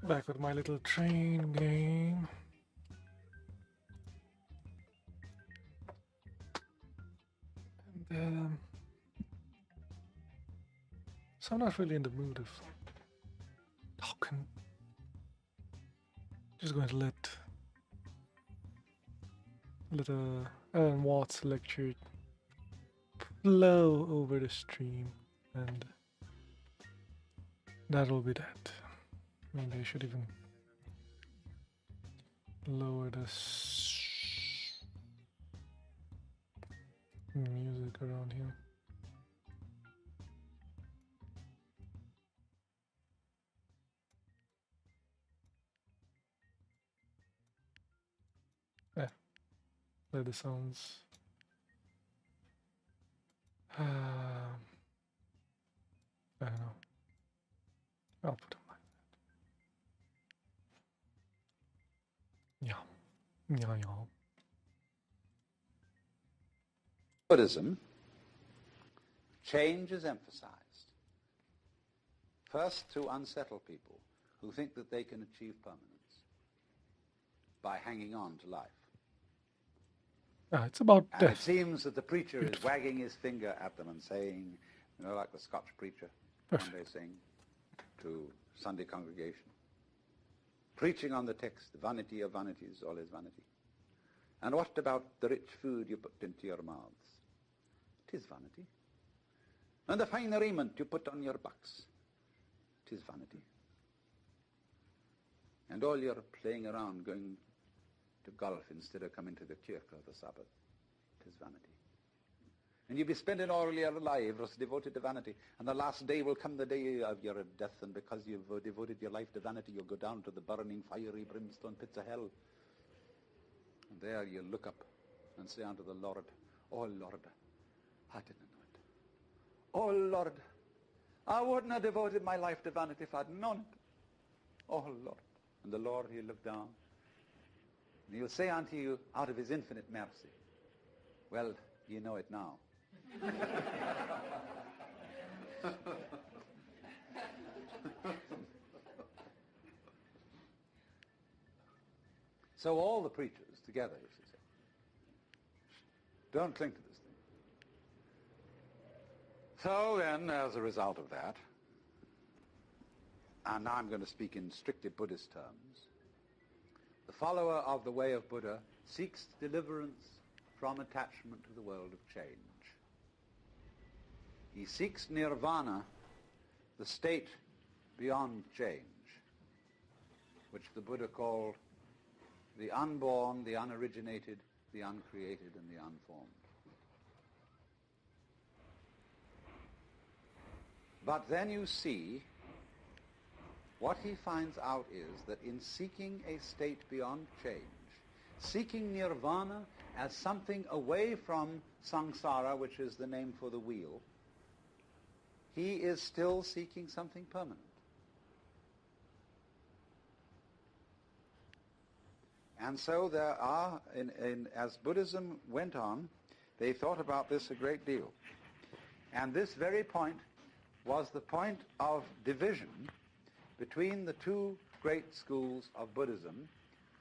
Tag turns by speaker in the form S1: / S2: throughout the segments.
S1: Back with my little train game. And so I'm not really in the mood of talking. Just going to let Alan Watts lecture flow over the stream, and that'll be that. Maybe I should even lower the music around here. Let the sounds. I don't know. I'll put them like that. Yeah.
S2: Buddhism, change is emphasized. First, to unsettle people who think that they can achieve permanence by hanging on to life.
S1: It's about
S2: and
S1: death.
S2: It seems that the preacher is wagging his finger at them and saying, you know, like the Scotch preacher one day saying to Sunday congregation, preaching on the text, vanity of vanities, all is vanity. And what about the rich food you put into your mouths? 'Tis vanity. And the fine raiment you put on your backs? 'Tis vanity. And all your playing around, going to golf instead of coming to the church or the Sabbath? 'Tis vanity. And you'll be spending all your lives devoted to vanity. And the last day will come, the day of your death, and because you've devoted your life to vanity, you'll go down to the burning, fiery, brimstone pits of hell. And there you look up and say unto the Lord, oh Lord, I didn't know it. Oh Lord, I wouldn't have devoted my life to vanity if I'd known it. Oh Lord. And the Lord, he'll look down, and he'll say unto you, out of his infinite mercy, well, you know it now. So all the preachers together, you should say, don't cling to this thing. So then, as a result of that, and now I'm going to speak in strictly Buddhist terms, the follower of the way of Buddha seeks deliverance from attachment to the world of change. He seeks nirvana, the state beyond change, which the Buddha called the unborn, the unoriginated, the uncreated, and the unformed. But then you see, what he finds out is that in seeking a state beyond change, seeking nirvana as something away from samsara, which is the name for the wheel, he is still seeking something permanent. And so there are, as Buddhism went on, they thought about this a great deal. And this very point was the point of division between the two great schools of Buddhism,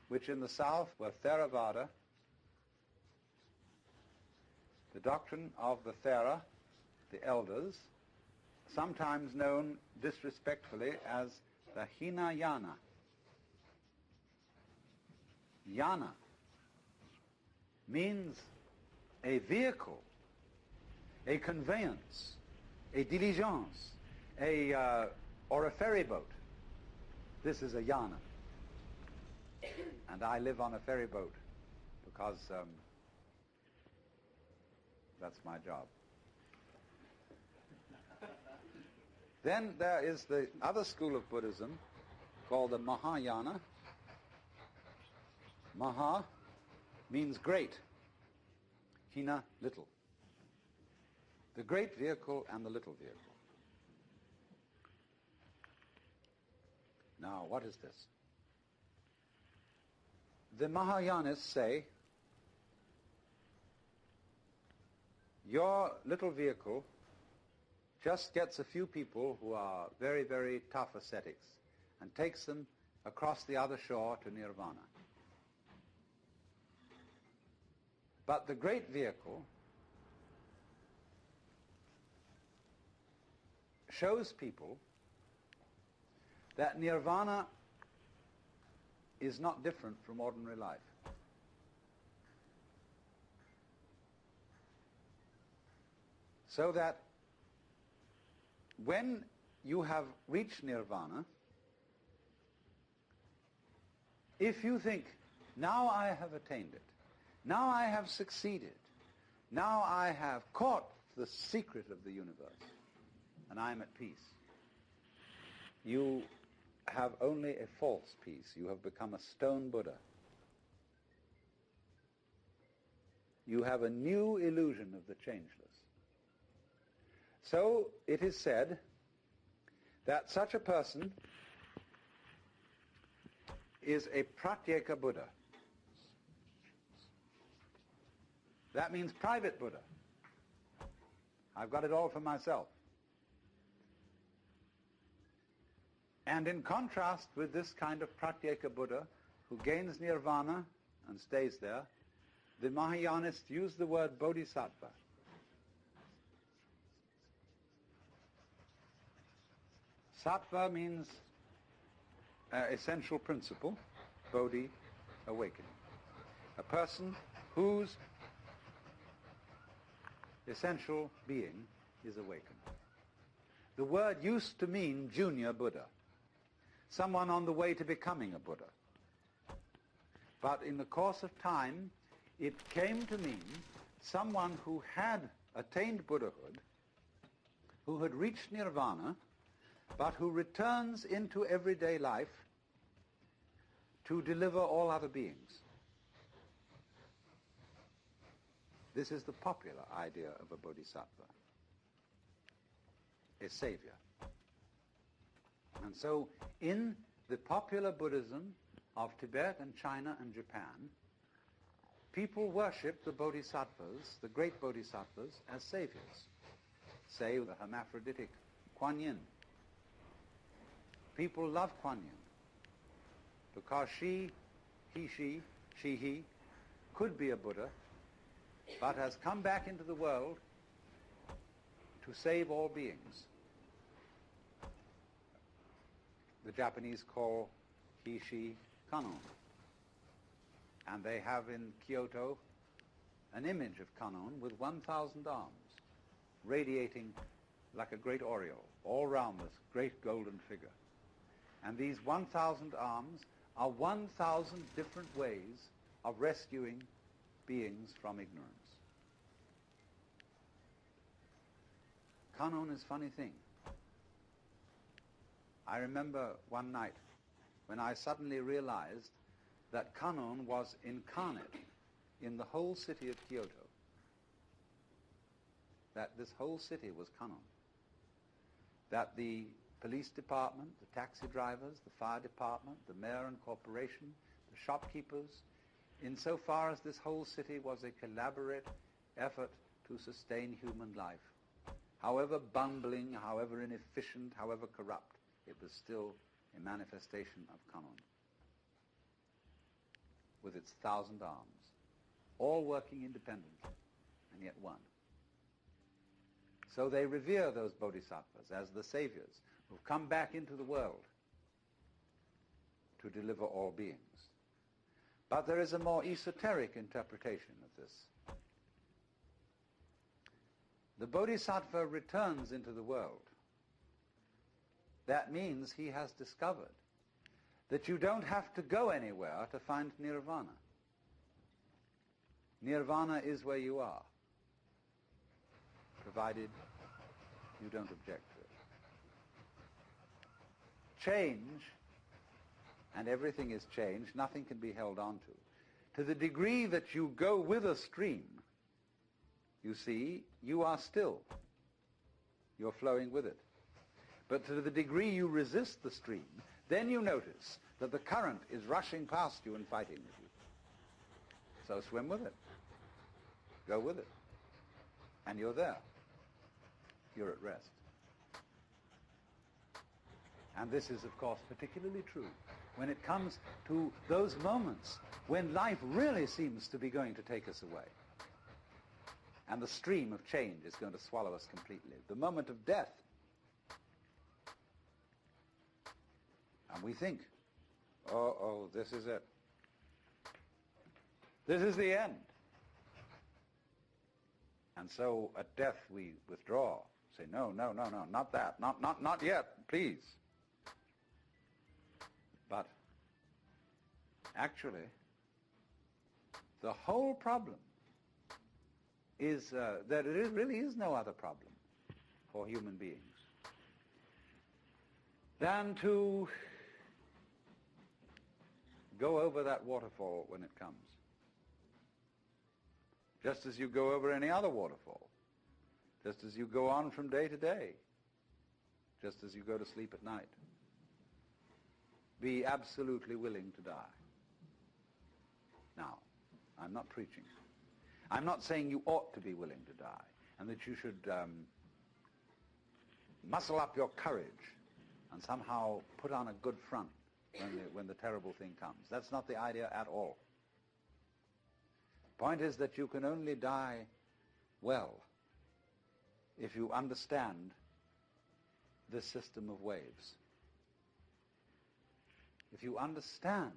S2: which in the south were Theravada, the doctrine of the Thera, the elders, sometimes known disrespectfully as the Hinayana. Yana means a vehicle, a conveyance, a diligence, or a ferry boat. This is a yana. And I live on a ferry boat because that's my job. Then there is the other school of Buddhism called the Mahayana. Maha means great. Hina, little. The great vehicle and the little vehicle. Now, what is this? The Mahayanists say, your little vehicle just gets a few people who are very, very tough ascetics and takes them across the other shore to nirvana. But the great vehicle shows people that nirvana is not different from ordinary life. So that when you have reached nirvana, if you think, now I have attained it, now I have succeeded, now I have caught the secret of the universe, and I am at peace, you have only a false peace. You have become a stone Buddha. You have a new illusion of the changeless. So it is said that such a person is a pratyeka Buddha. That means private Buddha. I've got it all for myself. And in contrast with this kind of pratyeka Buddha, who gains nirvana and stays there, the Mahayanists use the word bodhisattva. Sattva means essential principle, bodhi, awakening. A person whose essential being is awakened. The word used to mean junior Buddha, someone on the way to becoming a Buddha. But in the course of time, it came to mean someone who had attained Buddhahood, who had reached nirvana, but who returns into everyday life to deliver all other beings. This is the popular idea of a bodhisattva, a savior. And so in the popular Buddhism of Tibet and China and Japan, people worship the bodhisattvas, the great bodhisattvas, as saviors. Say the hermaphroditic Kuan Yin. People love Kuan Yin because he could be a Buddha, but has come back into the world to save all beings. The Japanese call he, she, kanon. And they have in Kyoto an image of Kanon with 1,000 arms, radiating like a great aureole all round this great golden figure. And these 1,000 arms are 1,000 different ways of rescuing beings from ignorance. Kanon is a funny thing. I remember one night when I suddenly realized that Kanon was incarnate in the whole city of Kyoto. That this whole city was Kanon. That the police department, the taxi drivers, the fire department, the mayor and corporation, the shopkeepers, insofar as this whole city was a collaborate effort to sustain human life. However bumbling, however inefficient, however corrupt, it was still a manifestation of Kanon, with its 1,000 arms, all working independently, and yet one. So they revere those bodhisattvas as the saviors who've come back into the world to deliver all beings. But there is a more esoteric interpretation of this. The bodhisattva returns into the world. That means he has discovered that you don't have to go anywhere to find nirvana. Nirvana is where you are, provided you don't object to it. Change, and everything is change, nothing can be held on to. To the degree that you go with a stream, you see, you are still. You're flowing with it. But to the degree you resist the stream, then you notice that the current is rushing past you and fighting with you. So swim with it. Go with it. And you're there. You're at rest. And this is, of course, particularly true when it comes to those moments when life really seems to be going to take us away. And the stream of change is going to swallow us completely. The moment of death. And we think, oh, this is it. This is the end. And so at death we withdraw. Say, no, not that. Not yet, please. But actually, the whole problem is that there really is no other problem for human beings than to go over that waterfall when it comes. Just as you go over any other waterfall. Just as you go on from day to day. Just as you go to sleep at night. Be absolutely willing to die. Now, I'm not preaching. I'm not saying you ought to be willing to die and that you should muscle up your courage and somehow put on a good front when the terrible thing comes. That's not the idea at all. The point is that you can only die well if you understand this system of waves. If you understand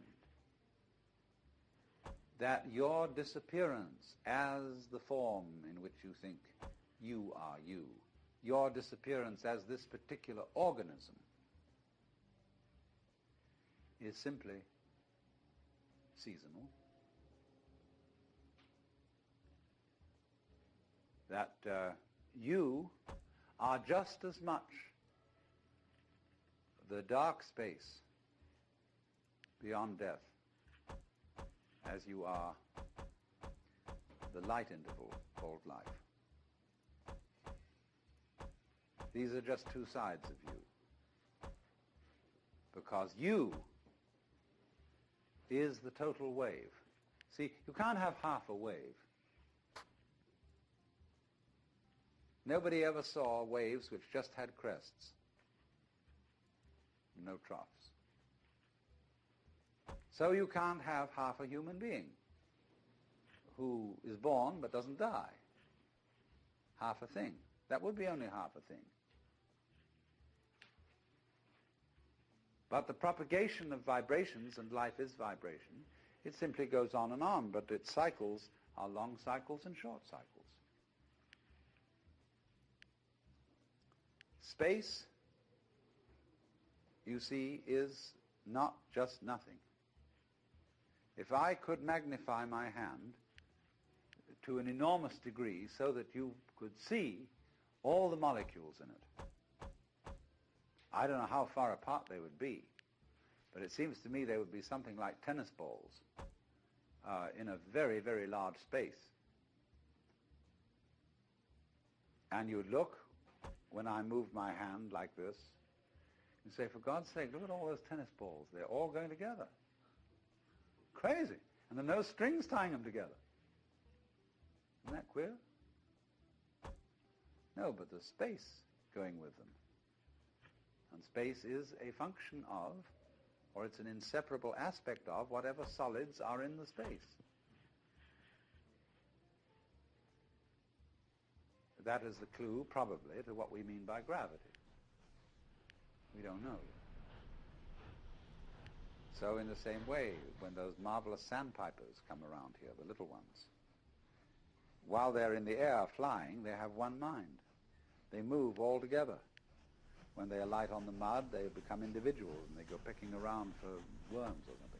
S2: that your disappearance as the form in which you think you are you, your disappearance as this particular organism, is simply seasonal. That you are just as much the dark space beyond death as you are the light interval called life. These are just two sides of you. Because you is the total wave. See, you can't have half a wave. Nobody ever saw waves which just had crests. No troughs. So you can't have half a human being who is born but doesn't die. Half a thing. That would be only half a thing. But the propagation of vibrations, and life is vibration, it simply goes on and on, but its cycles are long cycles and short cycles. Space, you see, is not just nothing. If I could magnify my hand to an enormous degree so that you could see all the molecules in it, I don't know how far apart they would be, but it seems to me they would be something like tennis balls in a very, very large space. And you'd look, when I moved my hand like this, and say, for God's sake, look at all those tennis balls. They're all going together. Crazy. And there are no strings tying them together. Isn't that queer? No, but there's space going with them. And space is a function of, or it's an inseparable aspect of, whatever solids are in the space. That is the clue, probably, to what we mean by gravity. We don't know yet. So in the same way, when those marvelous sandpipers come around here, the little ones, while they're in the air flying, they have one mind. They move all together. When they alight on the mud, they become individuals and they go picking around for worms or something.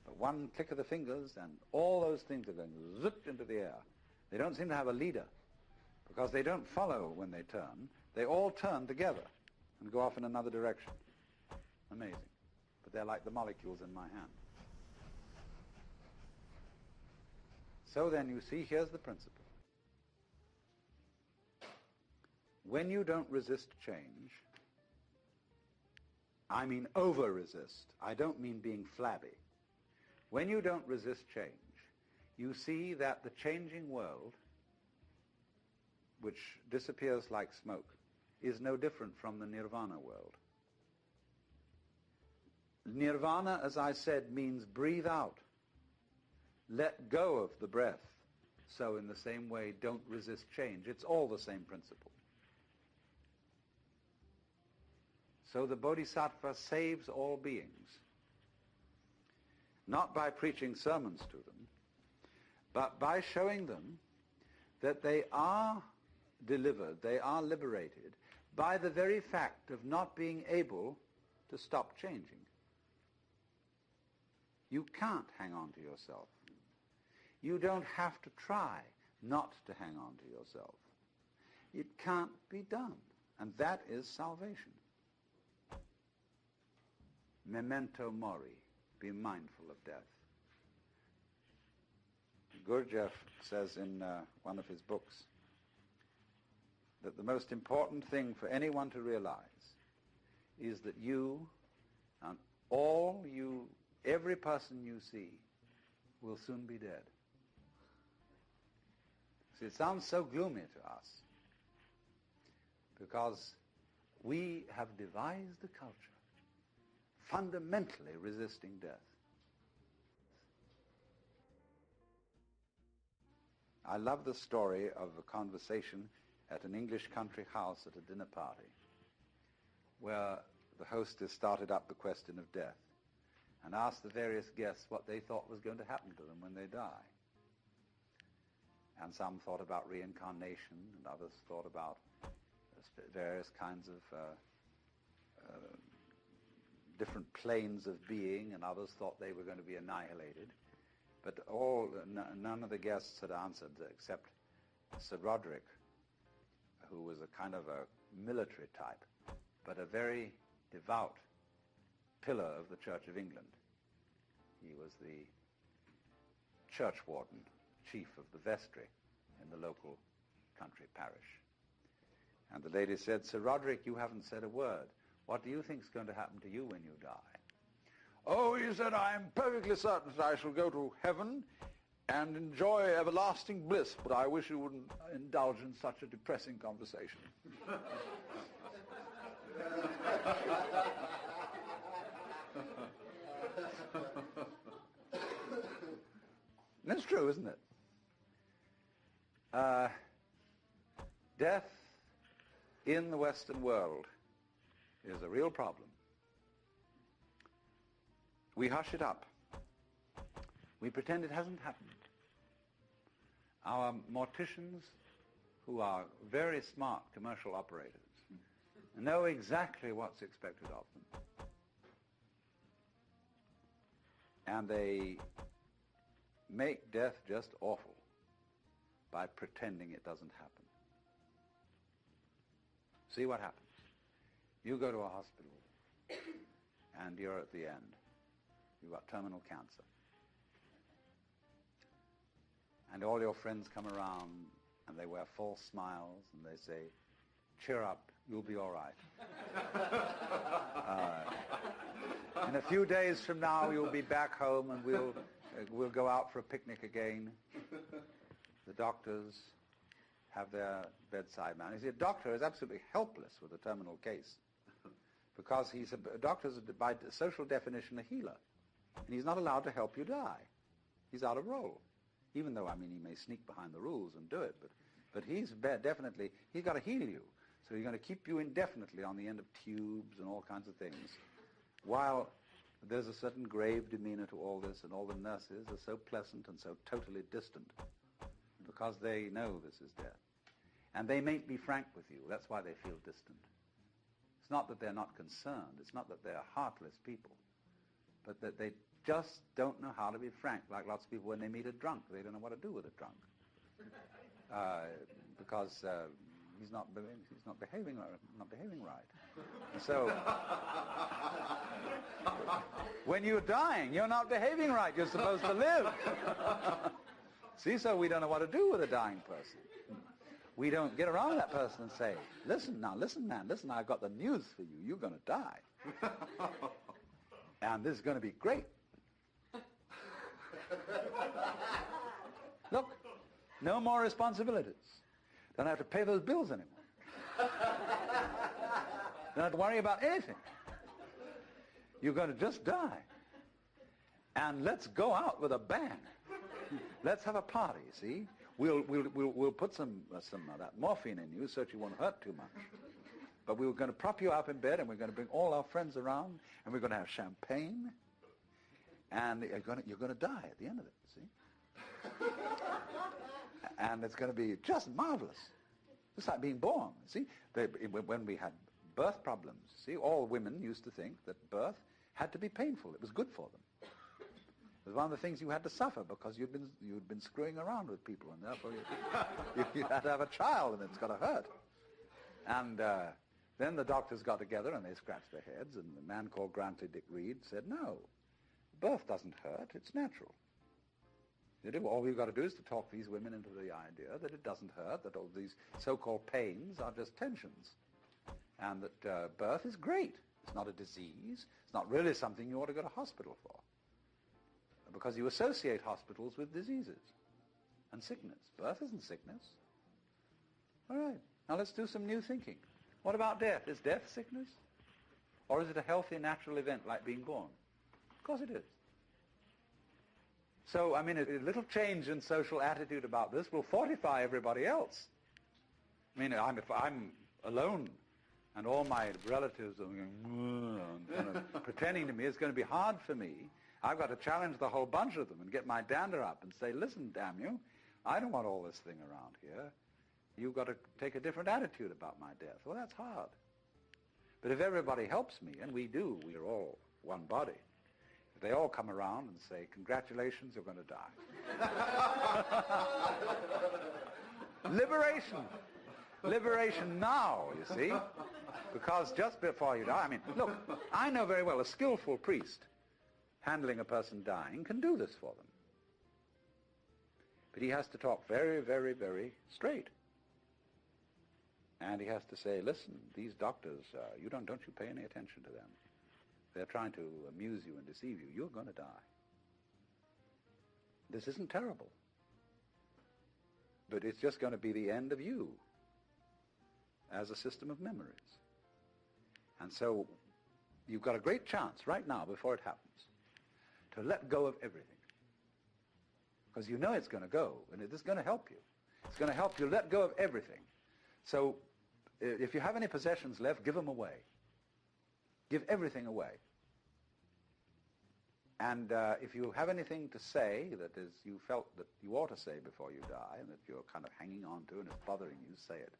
S2: But one click of the fingers and all those things are going zip into the air. They don't seem to have a leader because they don't follow when they turn. They all turn together and go off in another direction. Amazing. But they're like the molecules in my hand. So then you see, here's the principle. When you don't resist change, I mean over-resist. I don't mean being flabby. When you don't resist change, you see that the changing world, which disappears like smoke, is no different from the nirvana world. Nirvana, as I said, means breathe out. Let go of the breath. So in the same way, don't resist change. It's all the same principle. So the Bodhisattva saves all beings, not by preaching sermons to them, but by showing them that they are delivered, they are liberated by the very fact of not being able to stop changing. You can't hang on to yourself. You don't have to try not to hang on to yourself. It can't be done, and that is salvation. Memento mori, be mindful of death. Gurdjieff says in one of his books that the most important thing for anyone to realize is that you and every person you see will soon be dead. See, it sounds so gloomy to us because we have devised a culture fundamentally resisting death. I love the story of a conversation at an English country house at a dinner party where the hostess started up the question of death and asked the various guests what they thought was going to happen to them when they die. And some thought about reincarnation, and others thought about various kinds of different planes of being, and others thought they were going to be annihilated. But none of the guests had answered except Sir Roderick, who was a kind of a military type, but a very devout pillar of the Church of England. He was the church warden, chief of the vestry in the local country parish. And the lady said, Sir Roderick, you haven't said a word. What do you think is going to happen to you when you die? Oh, he said, I am perfectly certain that I shall go to heaven and enjoy everlasting bliss, but I wish you wouldn't indulge in such a depressing conversation. That's true, isn't it? Death in the Western world is a real problem. We hush it up. We pretend it hasn't happened. Our morticians, who are very smart commercial operators, know exactly what's expected of them. And they make death just awful by pretending it doesn't happen. See what happens. You go to a hospital and you're at the end. You've got terminal cancer. And all your friends come around and they wear false smiles and they say, cheer up, you'll be all right. In a few days from now, you'll be back home and we'll go out for a picnic again. The doctors have their bedside man. You see, a doctor is absolutely helpless with a terminal case because a doctor is, by social definition, a healer. And he's not allowed to help you die. He's out of role. Even though, I mean, he may sneak behind the rules and do it, but he's definitely, he's got to heal you. So he's going to keep you indefinitely on the end of tubes and all kinds of things, while there's a certain grave demeanor to all this, and all the nurses are so pleasant and so totally distant because they know this is death. And they mayn't be frank with you. That's why they feel distant. It's not that they're not concerned. It's not that they're heartless people, but that they just don't know how to be frank, like lots of people when they meet a drunk. They don't know what to do with a drunk because he's not behaving right. And so when you're dying, you're not behaving right. You're supposed to live. See, so we don't know what to do with a dying person. We don't get around that person and say, listen, man, listen, I've got the news for you. You're going to die. And this is going to be great. Look, no more responsibilities. Don't have to pay those bills anymore. Don't have to worry about anything. You're going to just die. And let's go out with a bang. Let's have a party, see? We'll put some of that morphine in you so that you won't hurt too much. But we were going to prop you up in bed, and we're going to bring all our friends around, and we're going to have champagne, and you're going to die at the end of it, see? And it's going to be just marvelous. It's like being born, see? When we had birth problems, see, all women used to think that birth had to be painful. It was good for them. It was one of the things you had to suffer because you'd been screwing around with people, and therefore you had to have a child, and it's got to hurt. And then the doctors got together and they scratched their heads, and a man called Grantley Dick Reed said, no, birth doesn't hurt, it's natural. All we've got to do is to talk these women into the idea that it doesn't hurt, that all these so-called pains are just tensions, and that birth is great. It's not a disease. It's not really something you ought to go to hospital for, because you associate hospitals with diseases and sickness. Birth isn't sickness. All right, now let's do some new thinking. What about death? Is death sickness? Or is it a healthy, natural event like being born? Of course it is. So, I mean, a little change in social attitude about this will fortify everybody else. I mean, if I'm alone and all my relatives are going, kind of pretending to me, it's going to be hard for me. I've got to challenge the whole bunch of them and get my dander up and say, listen, damn you, I don't want all this thing around here. You've got to take a different attitude about my death. Well, that's hard. But if everybody helps me, and we do, we're all one body, if they all come around and say, congratulations, you're going to die. Liberation. Liberation now, you see. Because just before you die, I mean, look, I know very well a skillful priest handling a person dying can do this for them. But he has to talk very, very, very straight. And he has to say, listen, these doctors, don't you pay any attention to them. They're trying to amuse you and deceive you. You're going to die. This isn't terrible. But it's just going to be the end of you as a system of memories. And so you've got a great chance right now, before it happens, to let go of everything. Because you know it's going to go, and it is going to help you. It's going to help you let go of everything. So if you have any possessions left, give them away. Give everything away. And if you have anything to say that is you felt that you ought to say before you die and that you're kind of hanging on to and it's bothering you, say it.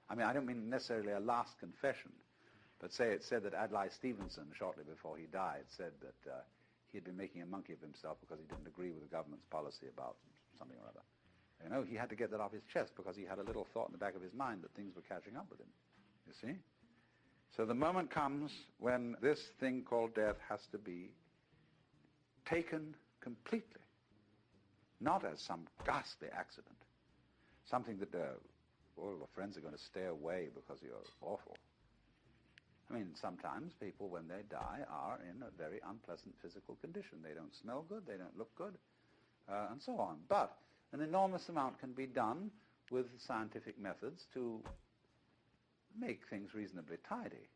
S2: I mean, I don't mean necessarily a last confession, but say it said that Adlai Stevenson, shortly before he died, said that he had been making a monkey of himself because he didn't agree with the government's policy about something or other. You know, he had to get that off his chest because he had a little thought in the back of his mind that things were catching up with him, you see? So the moment comes when this thing called death has to be taken completely, not as some ghastly accident, something that all the friends are going to stay away because you're awful. I mean, sometimes people, when they die, are in a very unpleasant physical condition. They don't smell good, they don't look good, and so on. But an enormous amount can be done with scientific methods to make things reasonably tidy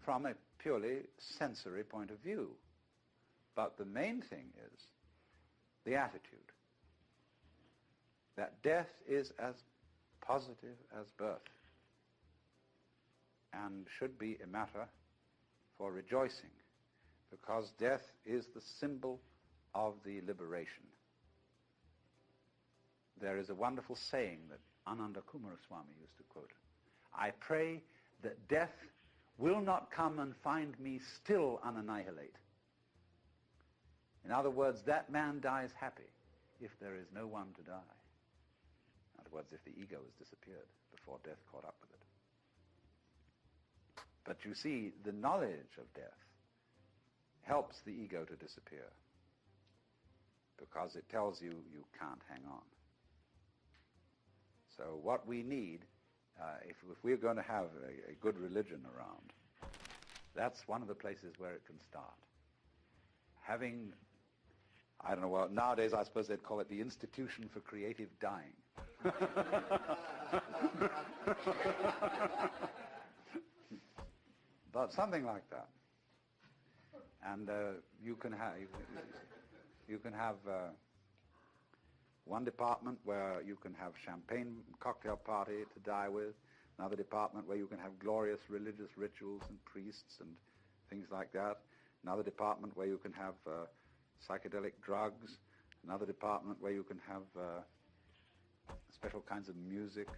S2: from a purely sensory point of view. But the main thing is the attitude, that death is as positive as birth and should be a matter for rejoicing, because death is the symbol of the liberation. There is a wonderful saying that Ananda Kumaraswamy used to quote, "I pray that death will not come and find me still unannihilate." In other words, that man dies happy if there is no one to die. In other words, if the ego has disappeared before death caught up with it. But you see, the knowledge of death helps the ego to disappear because it tells you you can't hang on. So what we need, if we're going to have a good religion around, that's one of the places where it can start. Having, I don't know, well, nowadays I suppose they'd call it the Institution for Creative Dying. But something like that. And you can have one department where you can have champagne cocktail party to die with, another department where you can have glorious religious rituals and priests and things like that, another department where you can have psychedelic drugs, another department where you can have special kinds of music,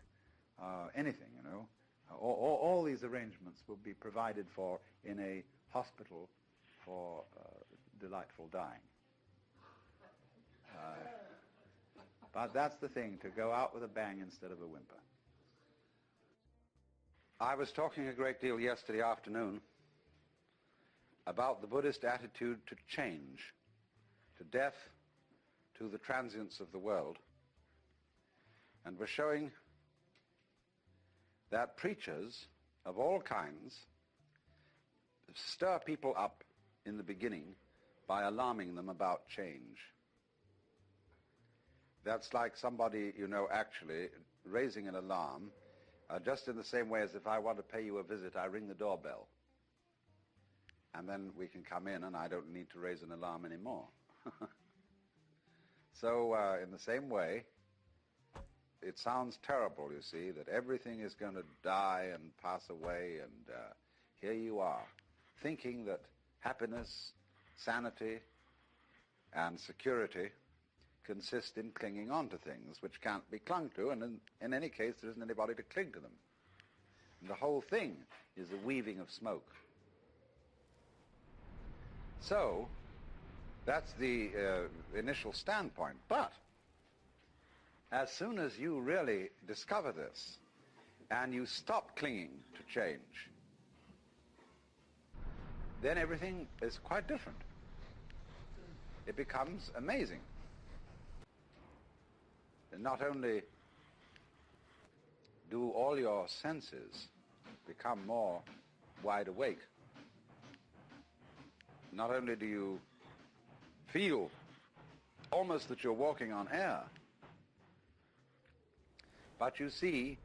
S2: anything, you know. All these arrangements will be provided for in a hospital for delightful dying. But that's the thing, to go out with a bang instead of a whimper. I was talking a great deal yesterday afternoon about the Buddhist attitude to change, to death, to the transience of the world, and was showing that preachers of all kinds stir people up in the beginning by alarming them about change. That's like somebody, you know, actually raising an alarm, just in the same way as if I want to pay you a visit, I ring the doorbell. And then we can come in and I don't need to raise an alarm anymore. So in the same way, it sounds terrible, you see, that everything is going to die and pass away, and here you are, thinking that happiness, sanity, and security consist in clinging on to things which can't be clung to, and in any case there isn't anybody to cling to them. And the whole thing is a weaving of smoke. So that's the initial standpoint. But as soon as you really discover this and you stop clinging to change, then everything is quite different. It becomes amazing. And not only do all your senses become more wide awake, not only do you feel almost that you're walking on air, but you see,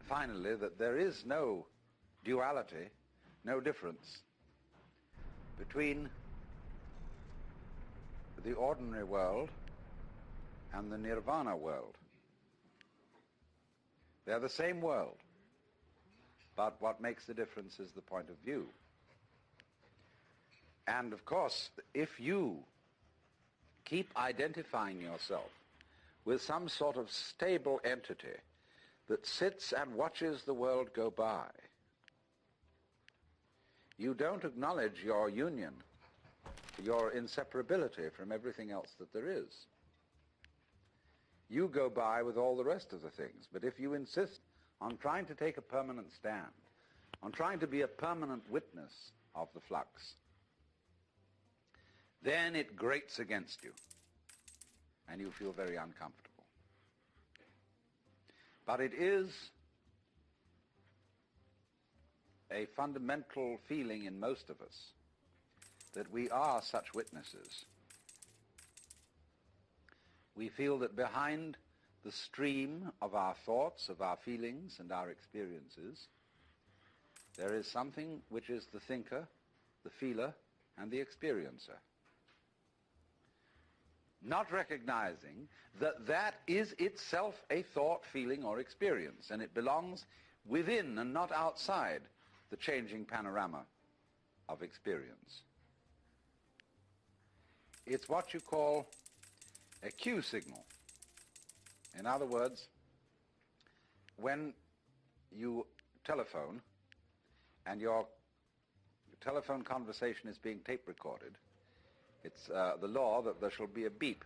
S2: finally, that there is no duality, no difference between the ordinary world and the nirvana world. They're the same world, but what makes the difference is the point of view. And of course, if you keep identifying yourself with some sort of stable entity that sits and watches the world go by, you don't acknowledge your union, your inseparability from everything else that there is. You go by with all the rest of the things. But if you insist on trying to take a permanent stand, on trying to be a permanent witness of the flux, then it grates against you, and you feel very uncomfortable. But it is a fundamental feeling in most of us that we are such witnesses. We feel that behind the stream of our thoughts, of our feelings and our experiences, there is something which is the thinker, the feeler, and the experiencer. Not recognizing that that is itself a thought, feeling, or experience, and it belongs within and not outside the changing panorama of experience. It's what you call a cue signal. In other words, when you telephone and your telephone conversation is being tape recorded, it's the law that there shall be a beep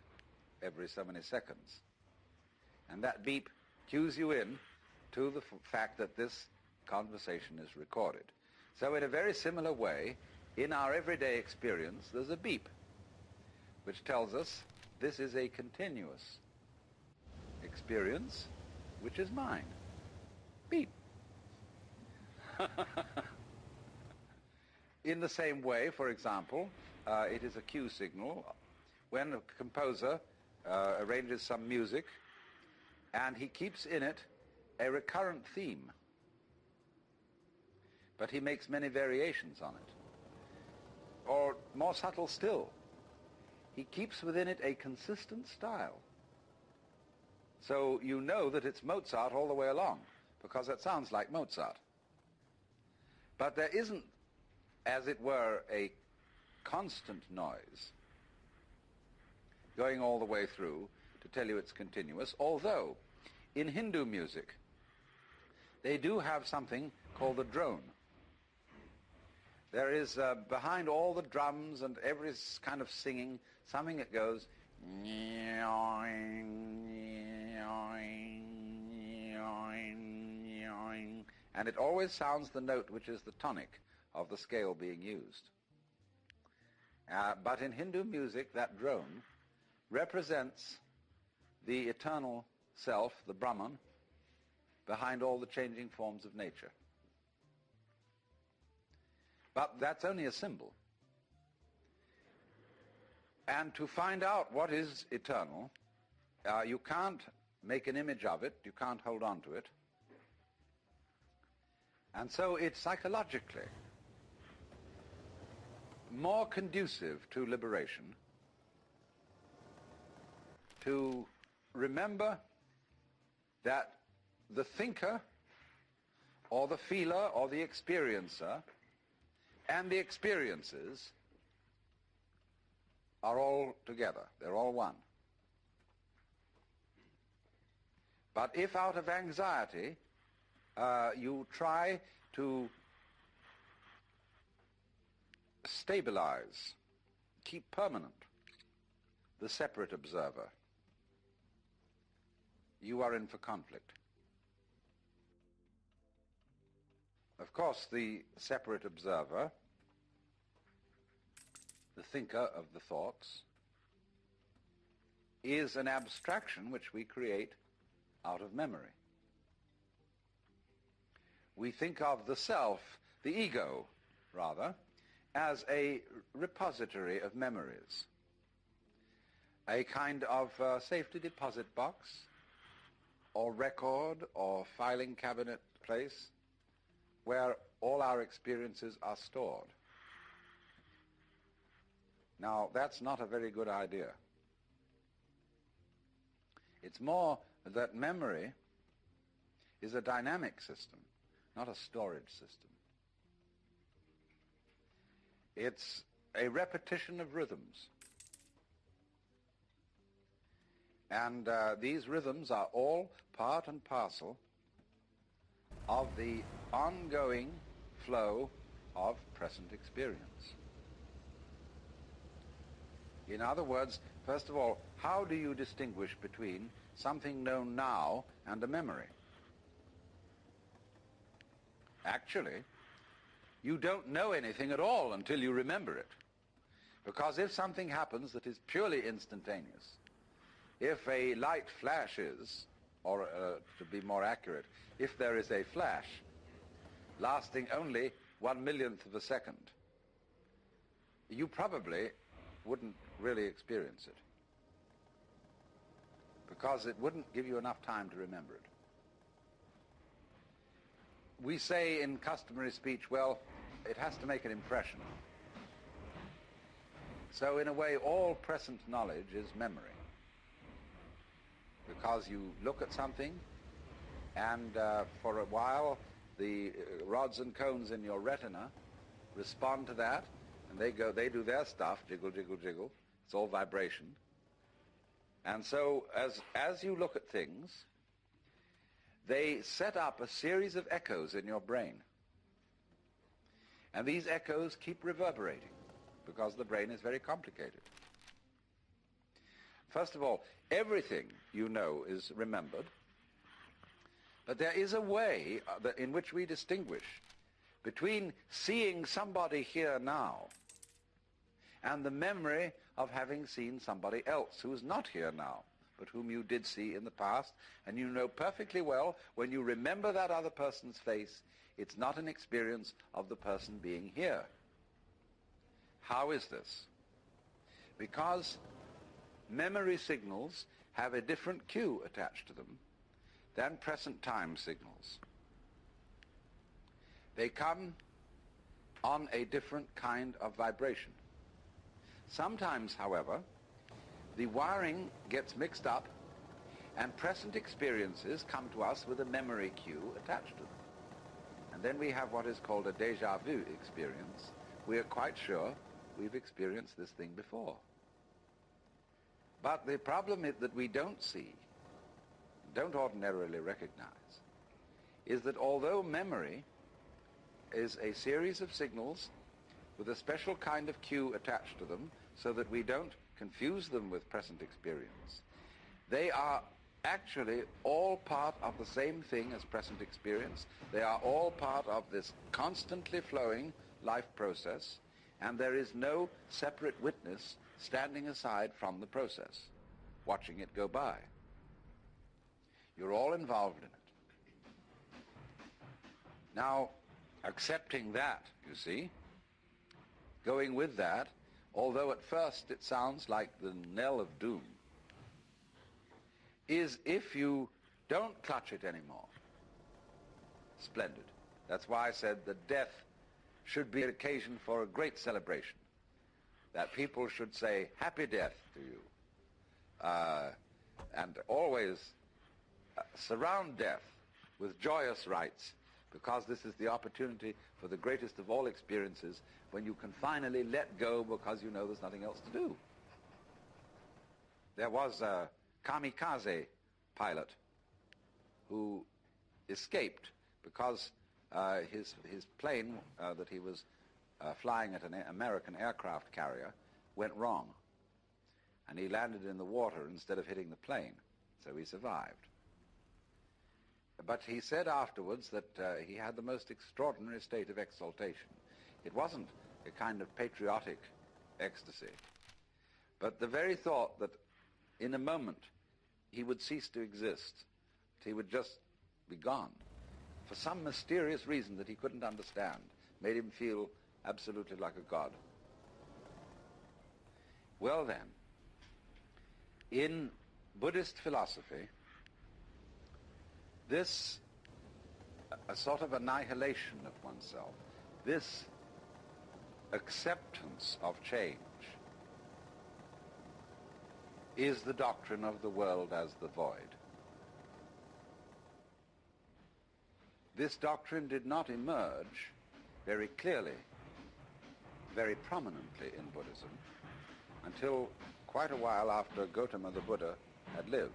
S2: every so many seconds. And that beep cues you in to the fact that this conversation is recorded. So in a very similar way, in our everyday experience, there's a beep which tells us this is a continuous experience which is mine. Beep. In the same way, for example, it is a cue signal when a composer arranges some music and he keeps in it a recurrent theme, but he makes many variations on it. Or more subtle still, he keeps within it a consistent style. So you know that it's Mozart all the way along, because it sounds like Mozart. But there isn't, as it were, a constant noise going all the way through to tell you it's continuous, although in Hindu music they do have something called the drone. There is behind all the drums and every kind of singing something that goes, and it always sounds the note which is the tonic of the scale being used. But in Hindu music, that drone represents the eternal self, the Brahman, behind all the changing forms of nature. But that's only a symbol. And to find out what is eternal, you can't make an image of it, you can't hold on to it. And so it's psychologically more conducive to liberation to remember that the thinker or the feeler or the experiencer and the experiences are all together. They're all one. But if out of anxiety you try to stabilize, keep permanent the separate observer, you are in for conflict. Of course, the separate observer, the thinker of the thoughts, is an abstraction which we create out of memory. We think of the self, the ego, rather, as a repository of memories, a kind of safety deposit box or record or filing cabinet place where all our experiences are stored. Now, that's not a very good idea. It's more that memory is a dynamic system, not a storage system. It's a repetition of rhythms. And these rhythms are all part and parcel of the ongoing flow of present experience. In other words, first of all, how do you distinguish between something known now and a memory? Actually, you don't know anything at all until you remember it. Because if something happens that is purely instantaneous, if a light flashes, or to be more accurate, if there is a flash lasting only 1/1,000,000th of a second, you probably wouldn't really experience it, because it wouldn't give you enough time to remember it. We say in customary speech, well, it has to make an impression. So in a way, all present knowledge is memory, because you look at something and for a while the rods and cones in your retina respond to that, and they do their stuff, jiggle, jiggle, jiggle. It's all vibration. And so as you look at things, they set up a series of echoes in your brain. And these echoes keep reverberating, because the brain is very complicated. First of all, everything you know is remembered, but there is a way in which we distinguish between seeing somebody here now and the memory of having seen somebody else who is not here now, but whom you did see in the past, and you know perfectly well when you remember that other person's face, it's not an experience of the person being here. How is this? Because memory signals have a different cue attached to them than present time signals. They come on a different kind of vibration. Sometimes, however, the wiring gets mixed up and present experiences come to us with a memory cue attached to them. And then we have what is called a déjà vu experience. We are quite sure we've experienced this thing before. But the problem is that we don't see, don't ordinarily recognize, is that although memory is a series of signals with a special kind of cue attached to them so that we don't confuse them with present experience, they are actually all part of the same thing as present experience. They are all part of this constantly flowing life process, and there is no separate witness standing aside from the process, watching it go by. You're all involved in it. Now, accepting that, you see, going with that, although at first it sounds like the knell of doom, is if you don't clutch it anymore. Splendid. That's why I said that death should be an occasion for a great celebration, that people should say, happy death to you, and always surround death with joyous rites, because this is the opportunity for the greatest of all experiences, when you can finally let go because you know there's nothing else to do. There was a kamikaze pilot who escaped because his plane that he was flying at an American aircraft carrier went wrong, and he landed in the water instead of hitting the plane, so he survived. But he said afterwards that he had the most extraordinary state of exaltation. It wasn't a kind of patriotic ecstasy, but the very thought that in a moment he would cease to exist, that he would just be gone, for some mysterious reason that he couldn't understand, made him feel absolutely like a god. Well then, in Buddhist philosophy, this a sort of annihilation of oneself, this acceptance of change, is the doctrine of the world as the void. This doctrine did not emerge very clearly very prominently in Buddhism until quite a while after Gautama the Buddha had lived.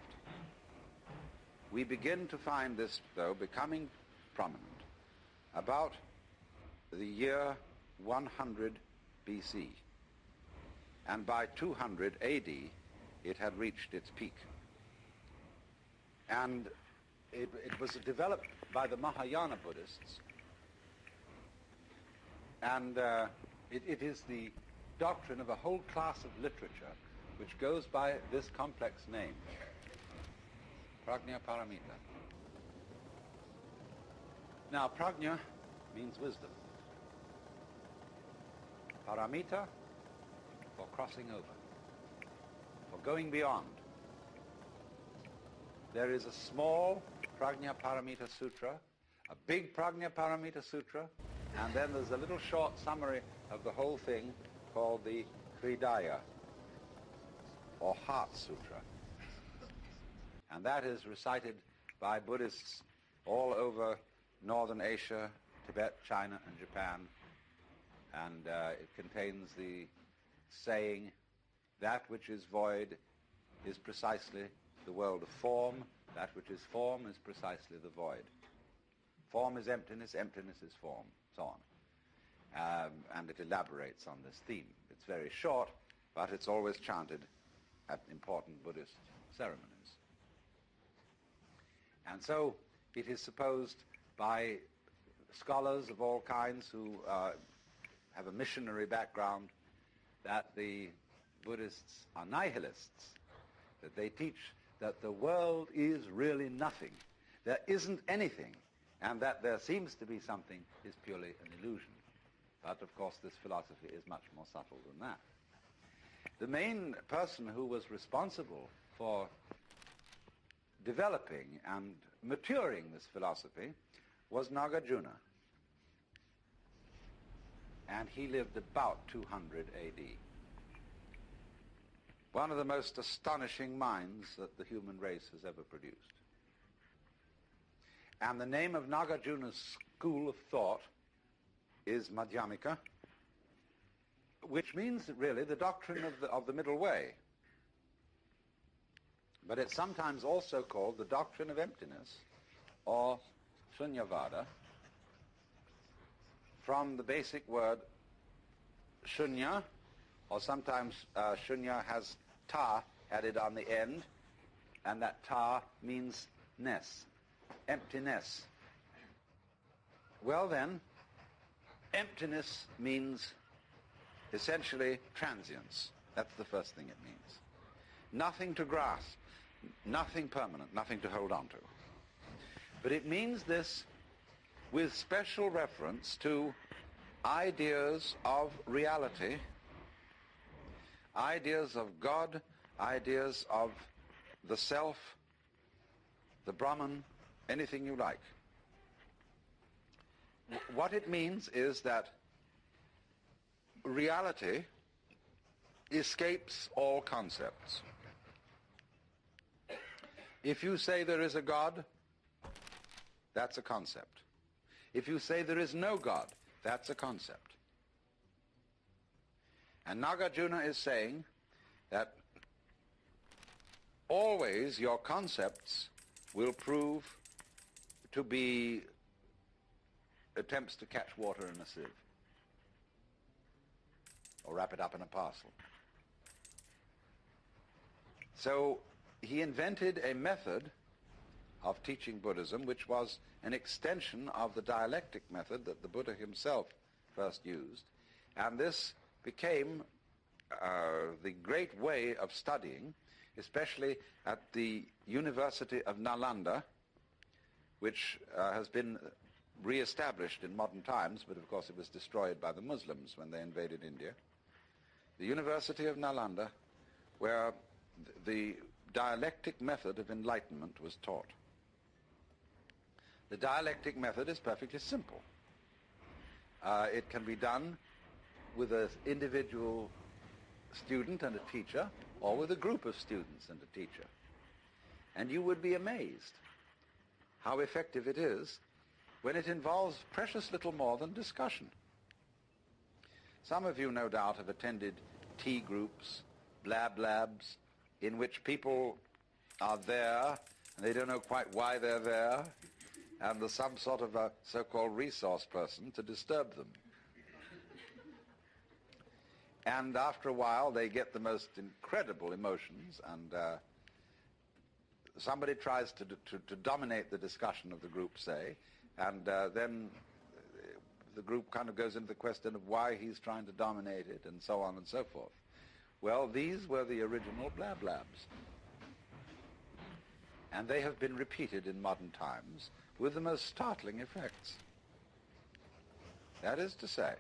S2: We begin to find this, though, becoming prominent about the year 100 BC. And by 200 AD, it had reached its peak. And it was developed by the Mahayana Buddhists. And it is the doctrine of a whole class of literature which goes by this complex name, Prajna Paramita. Now, Prajna means wisdom. Paramita, for crossing over, for going beyond. There is a small Prajna Paramita Sutra, a big Prajna Paramita Sutra, and then there's a little short summary of the whole thing called the Hridaya, or Heart Sutra. And that is recited by Buddhists all over Northern Asia, Tibet, China, and Japan. And it contains the saying, that which is void is precisely the world of form, that which is form is precisely the void. Form is emptiness, emptiness is form, so on. And it elaborates on this theme. It's very short, but it's always chanted at important Buddhist ceremonies. And so it is supposed by scholars of all kinds who have a missionary background that the Buddhists are nihilists, that they teach that the world is really nothing, there isn't anything, and that there seems to be something is purely an illusion. But of course this philosophy is much more subtle than that. The main person who was responsible for developing and maturing this philosophy was Nagarjuna. And he lived about 200 AD. One of the most astonishing minds that the human race has ever produced. And the name of Nagarjuna's school of thought is Madhyamika, which means really the doctrine of the middle way. But it's sometimes also called the doctrine of emptiness, or Shunyavada, from the basic word shunya, or sometimes shunya has ta added on the end, and that ta means ness, emptiness. Well then, emptiness means essentially transience. That's the first thing it means. Nothing to grasp, nothing permanent, nothing to hold on to. But it means this with special reference to ideas of reality, ideas of God, ideas of the self, the Brahman, anything you like. What it means is that reality escapes all concepts. If you say there is a God, that's a concept. If you say there is no God, that's a concept. And Nagarjuna is saying that always your concepts will prove to be attempts to catch water in a sieve or wrap it up in a parcel. So he invented a method of teaching Buddhism which was an extension of the dialectic method that the Buddha himself first used, and this became the great way of studying, especially at the University of Nalanda, which has been re-established in modern times, but of course it was destroyed by the Muslims when they invaded India. The University of Nalanda, where the dialectic method of enlightenment was taught. The dialectic method is perfectly simple. It can be done with an individual student and a teacher, or with a group of students and a teacher. And you would be amazed how effective it is when it involves precious little more than discussion. Some of you, no doubt, have attended tea groups, blab labs, in which people are there and they don't know quite why they're there, and there's some sort of a so-called resource person to disturb them. And after a while, they get the most incredible emotions, and somebody tries to dominate the discussion of the group, say, and then the group kind of goes into the question of why he's trying to dominate it, and so on and so forth. Well, these were the original blab labs. And they have been repeated in modern times with the most startling effects. That is to say,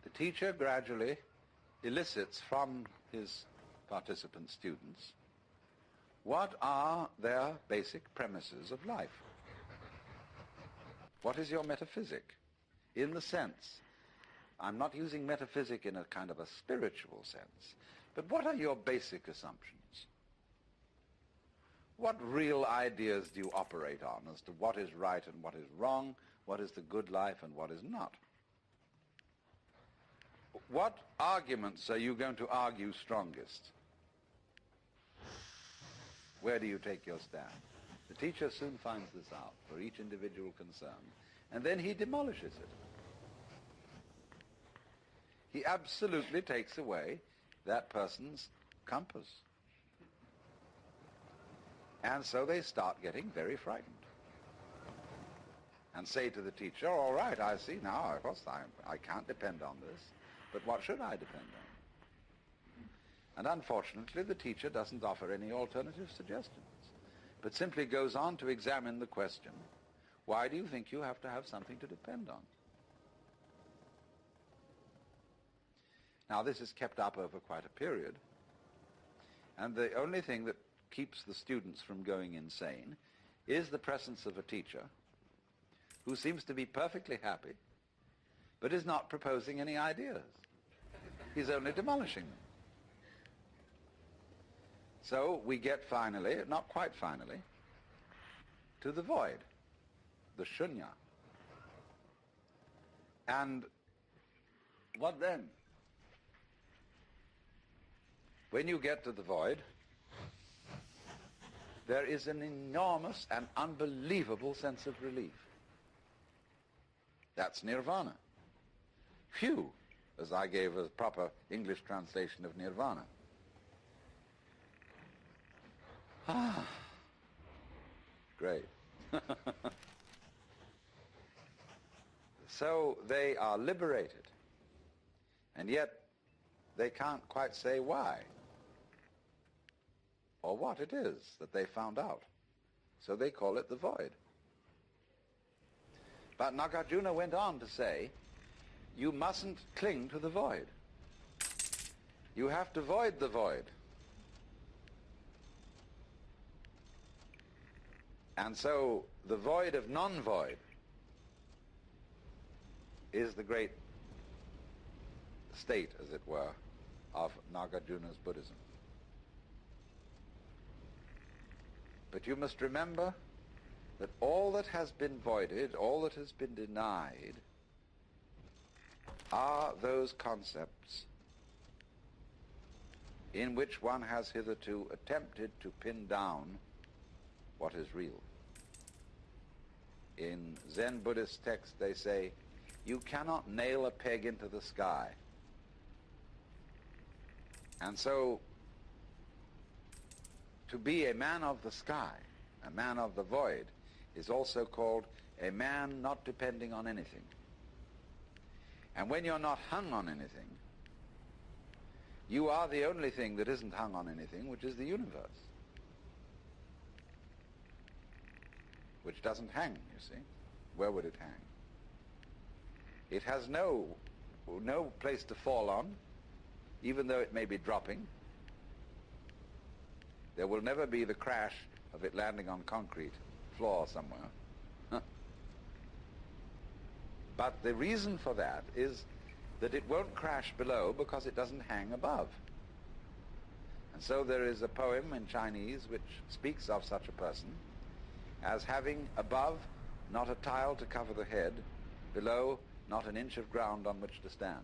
S2: the teacher gradually elicits from his participant students what are their basic premises of life. What is your metaphysic? In the sense, I'm not using metaphysic in a kind of a spiritual sense, but what are your basic assumptions? What real ideas do you operate on as to what is right and what is wrong, what is the good life and what is not? What arguments are you going to argue strongest? Where do you take your stand? The teacher soon finds this out for each individual concerned, and then he demolishes it. He absolutely takes away that person's compass. And so they start getting very frightened and say to the teacher, all right, I see now, of course I can't depend on this, but what should I depend on? And unfortunately, the teacher doesn't offer any alternative suggestions, but simply goes on to examine the question, why do you think you have to have something to depend on? Now, this is kept up over quite a period, and the only thing that keeps the students from going insane is the presence of a teacher who seems to be perfectly happy, but is not proposing any ideas. He's only demolishing them. So we get finally, not quite finally, to the void, the shunya. And what then? When you get to the void, there is an enormous and unbelievable sense of relief. That's nirvana. Phew, as I gave a proper English translation of nirvana. Ah, great. So they are liberated, and yet they can't quite say why or what it is that they found out. So they call it the void. But Nagarjuna went on to say, you mustn't cling to the void. You have to void the void. And so the void of non-void is the great state, as it were, of Nagarjuna's Buddhism. But you must remember that all that has been voided, all that has been denied, are those concepts in which one has hitherto attempted to pin down what is real. In Zen Buddhist texts they say, you cannot nail a peg into the sky. And so, to be a man of the sky, a man of the void, is also called a man not depending on anything. And when you're not hung on anything, you are the only thing that isn't hung on anything, which is the universe. Which doesn't hang, you see. Where would it hang? It has no place to fall on, even though it may be dropping. There will never be the crash of it landing on concrete floor somewhere. But the reason for that is that it won't crash below because it doesn't hang above. And so there is a poem in Chinese which speaks of such a person as having above not a tile to cover the head, below not an inch of ground on which to stand.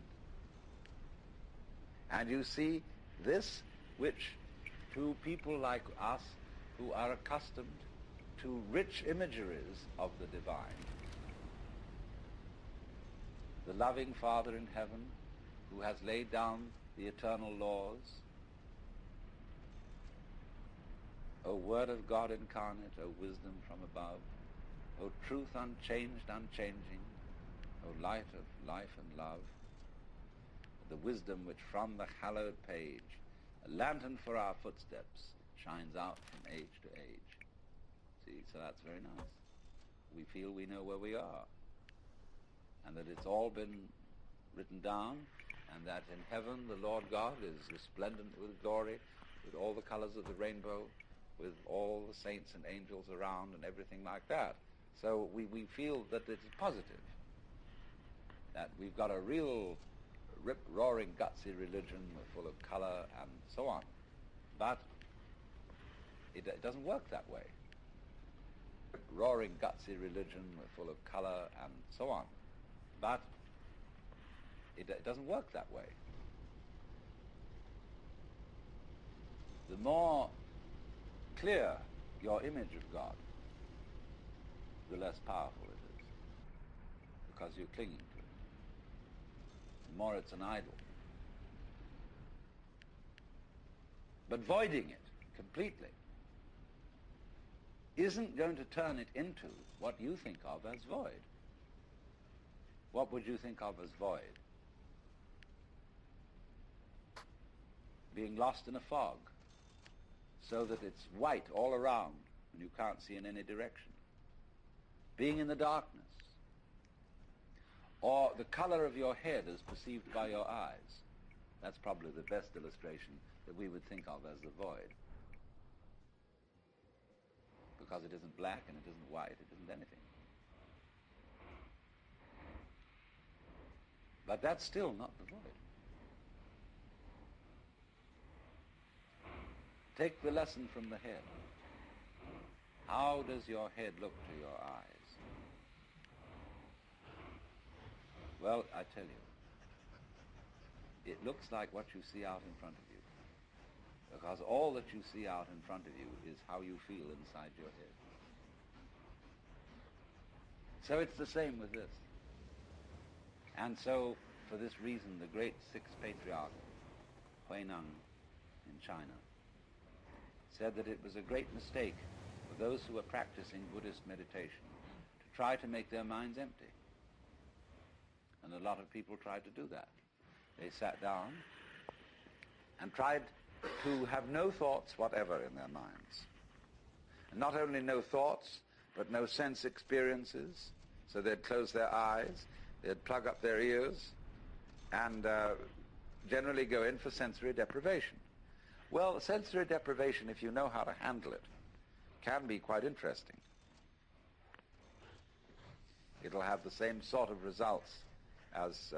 S2: And you see, this which to people like us who are accustomed to rich imageries of the divine, the loving Father in heaven who has laid down the eternal laws, O Word of God incarnate, O wisdom from above, O truth unchanged, unchanging, O light of life and love, the wisdom which from the hallowed page, a lantern for our footsteps, shines out from age to age. See, so that's very nice. We feel we know where we are, and that it's all been written down, and that in heaven the Lord God is resplendent with glory, with all the colors of the rainbow, with all the saints and angels around and everything like that. So we feel that it's positive, that we've got a real rip-roaring, gutsy religion full of color and so on. But it doesn't work that way. Roaring, gutsy religion full of color and so on. But it doesn't work that way. The more clear your image of God, the less powerful it is, because you're clinging to it. The more it's an idol. But voiding it completely isn't going to turn it into what you think of as void. What would you think of as void? Being lost in a fog, so that it's white all around and you can't see in any direction. Being in the darkness. Or the color of your head as perceived by your eyes. That's probably the best illustration that we would think of as the void. Because it isn't black and it isn't white, it isn't anything. But that's still not the void. Take the lesson from the head. How does your head look to your eyes? Well, I tell you, it looks like what you see out in front of you. Because all that you see out in front of you is how you feel inside your head. So it's the same with this. And so, for this reason, the great sixth patriarch, Huineng in China, said that it was a great mistake for those who were practicing Buddhist meditation to try to make their minds empty. And a lot of people tried to do that. They sat down and tried to have no thoughts whatever in their minds. And not only no thoughts, but no sense experiences. So they'd close their eyes, they'd plug up their ears, and generally go in for sensory deprivation. Well, sensory deprivation, if you know how to handle it, can be quite interesting. It'll have the same sort of results as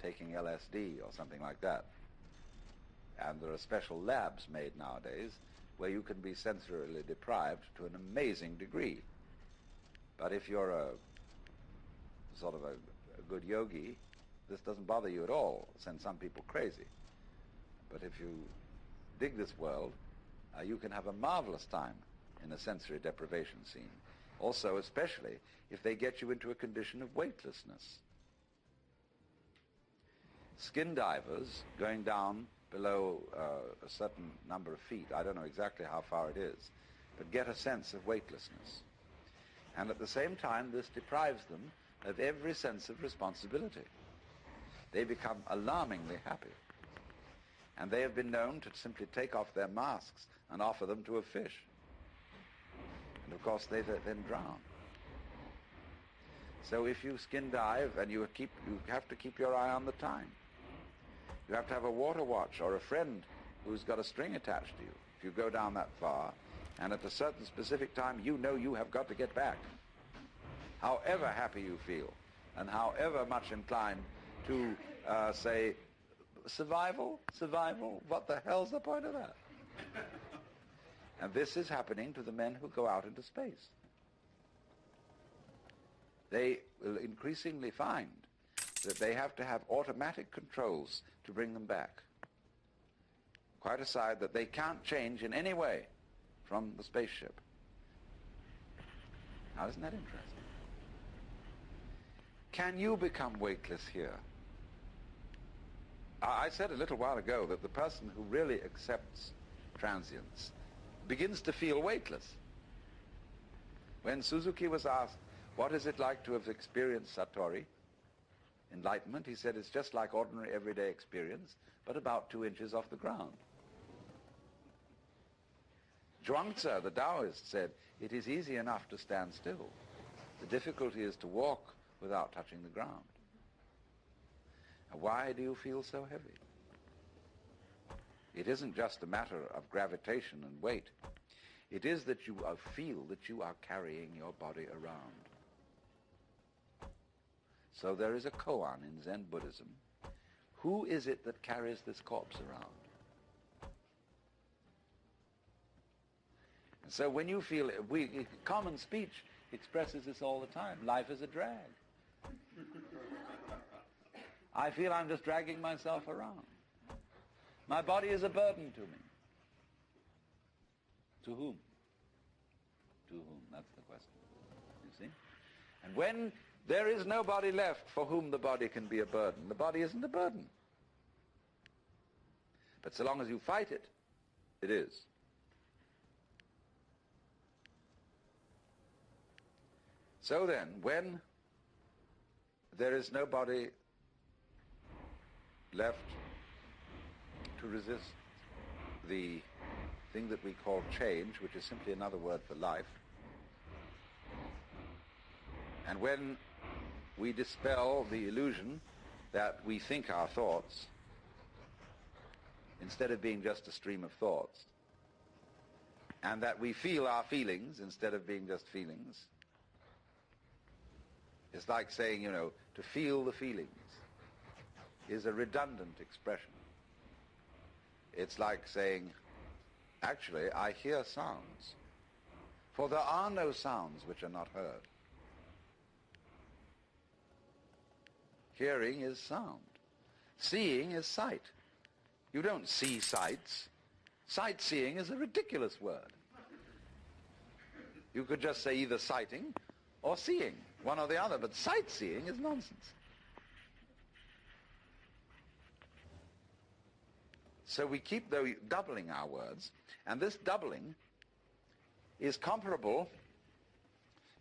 S2: taking LSD or something like that. And there are special labs made nowadays where you can be sensorily deprived to an amazing degree. But if you're a sort of a good yogi, this doesn't bother you at all. It'll send some people crazy. But if you dig this world, you can have a marvelous time in a sensory deprivation scene. Also, especially if they get you into a condition of weightlessness. Skin divers going down below a certain number of feet, I don't know exactly how far it is, but get a sense of weightlessness. And at the same time, this deprives them of every sense of responsibility. They become alarmingly happy. And they have been known to simply take off their masks and offer them to a fish. And of course they then drown. So if you skin dive, and you have to keep your eye on the time. You have to have a water watch or a friend who's got a string attached to you if you go down that far, and at a certain specific time you know you have got to get back. However happy you feel, and however much inclined to say, survival, what the hell's the point of that? And this is happening to the men who go out into space. They will increasingly find that they have to have automatic controls to bring them back. Quite aside that they can't change in any way from the spaceship. Now, isn't that interesting? Can you become weightless here? I said a little while ago that the person who really accepts transience begins to feel weightless. When Suzuki was asked, what is it like to have experienced Satori, enlightenment, he said it's just like ordinary everyday experience, but about 2 inches off the ground. Zhuangzi, the Taoist, said, it is easy enough to stand still. The difficulty is to walk without touching the ground. Now, why do you feel so heavy? It isn't just a matter of gravitation and weight. It is that you feel that you are carrying your body around. So there is a koan in Zen Buddhism. Who is it that carries this corpse around? And so when you feel, common speech expresses this all the time. Life is a drag. I feel I'm just dragging myself around. My body is a burden to me. To whom? To whom? That's the question. You see? And when there is nobody left for whom the body can be a burden, the body isn't a burden. But so long as you fight it, it is. So then, when there is nobody left to resist the thing that we call change, which is simply another word for life, and when we dispel the illusion that we think our thoughts, instead of being just a stream of thoughts, and that we feel our feelings instead of being just feelings, it's like saying, to feel the feelings is a redundant expression. It's like saying, actually, I hear sounds, for there are no sounds which are not heard. Hearing is sound. Seeing is sight. You don't see sights. Sightseeing is a ridiculous word. You could just say either sighting or seeing, one or the other, but sightseeing is nonsense. So we keep doubling our words, and this doubling is comparable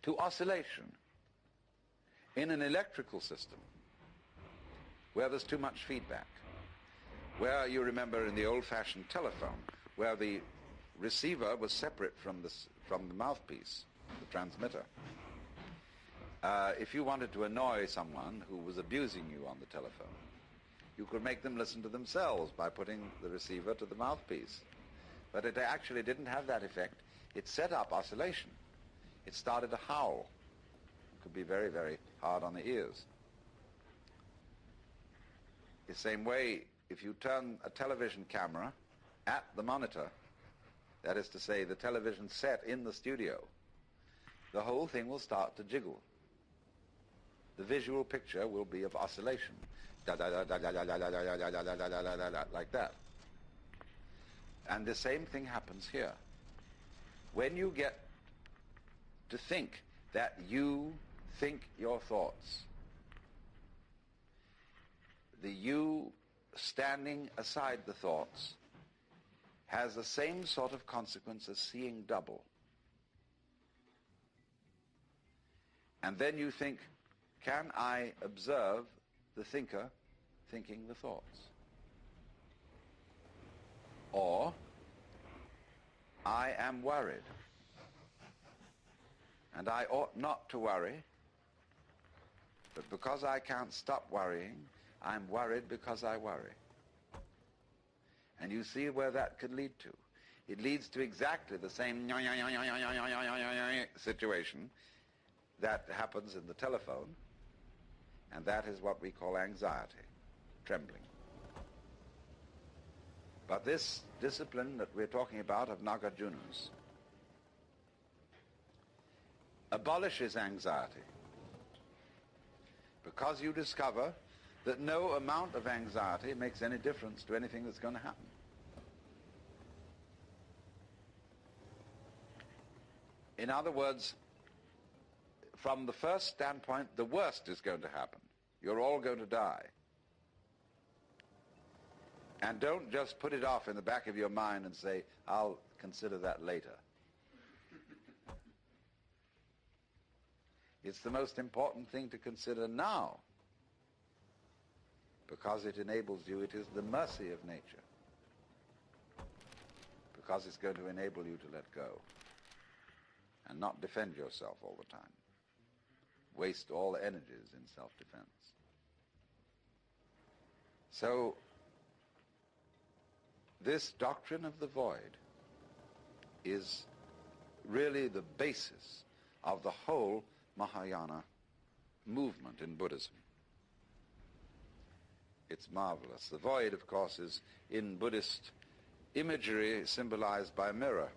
S2: to oscillation in an electrical system where there's too much feedback, where you remember in the old-fashioned telephone, where the receiver was separate from the mouthpiece, the transmitter. If you wanted to annoy someone who was abusing you on the telephone, you could make them listen to themselves by putting the receiver to the mouthpiece. But it actually didn't have that effect. It set up oscillation. It started to howl. It could be very, very hard on the ears. The same way, if you turn a television camera at the monitor, that is to say, the television set in the studio, the whole thing will start to jiggle. The visual picture will be of oscillation, like that. And the same thing happens here. When you get to think that you think your thoughts, the you standing aside the thoughts has the same sort of consequence as seeing double. And then you think, can I observe the thinker thinking the thoughts? Or, I am worried, and I ought not to worry, but because I can't stop worrying, I'm worried because I worry. And you see where that could lead to. It leads to exactly the same situation that happens in the telephone, and that is what we call anxiety, trembling. But this discipline that we're talking about of Nagarjuna's abolishes anxiety, because you discover that no amount of anxiety makes any difference to anything that's going to happen. In other words, from the first standpoint, the worst is going to happen. You're all going to die. And don't just put it off in the back of your mind and say, I'll consider that later. It's the most important thing to consider now, because it enables you, it is the mercy of nature, because it's going to enable you to let go and not defend yourself all the time, waste all energies in self-defense. So this doctrine of the void is really the basis of the whole Mahayana movement in Buddhism. It's marvelous. The void, of course, is in Buddhist imagery symbolized by a mirror,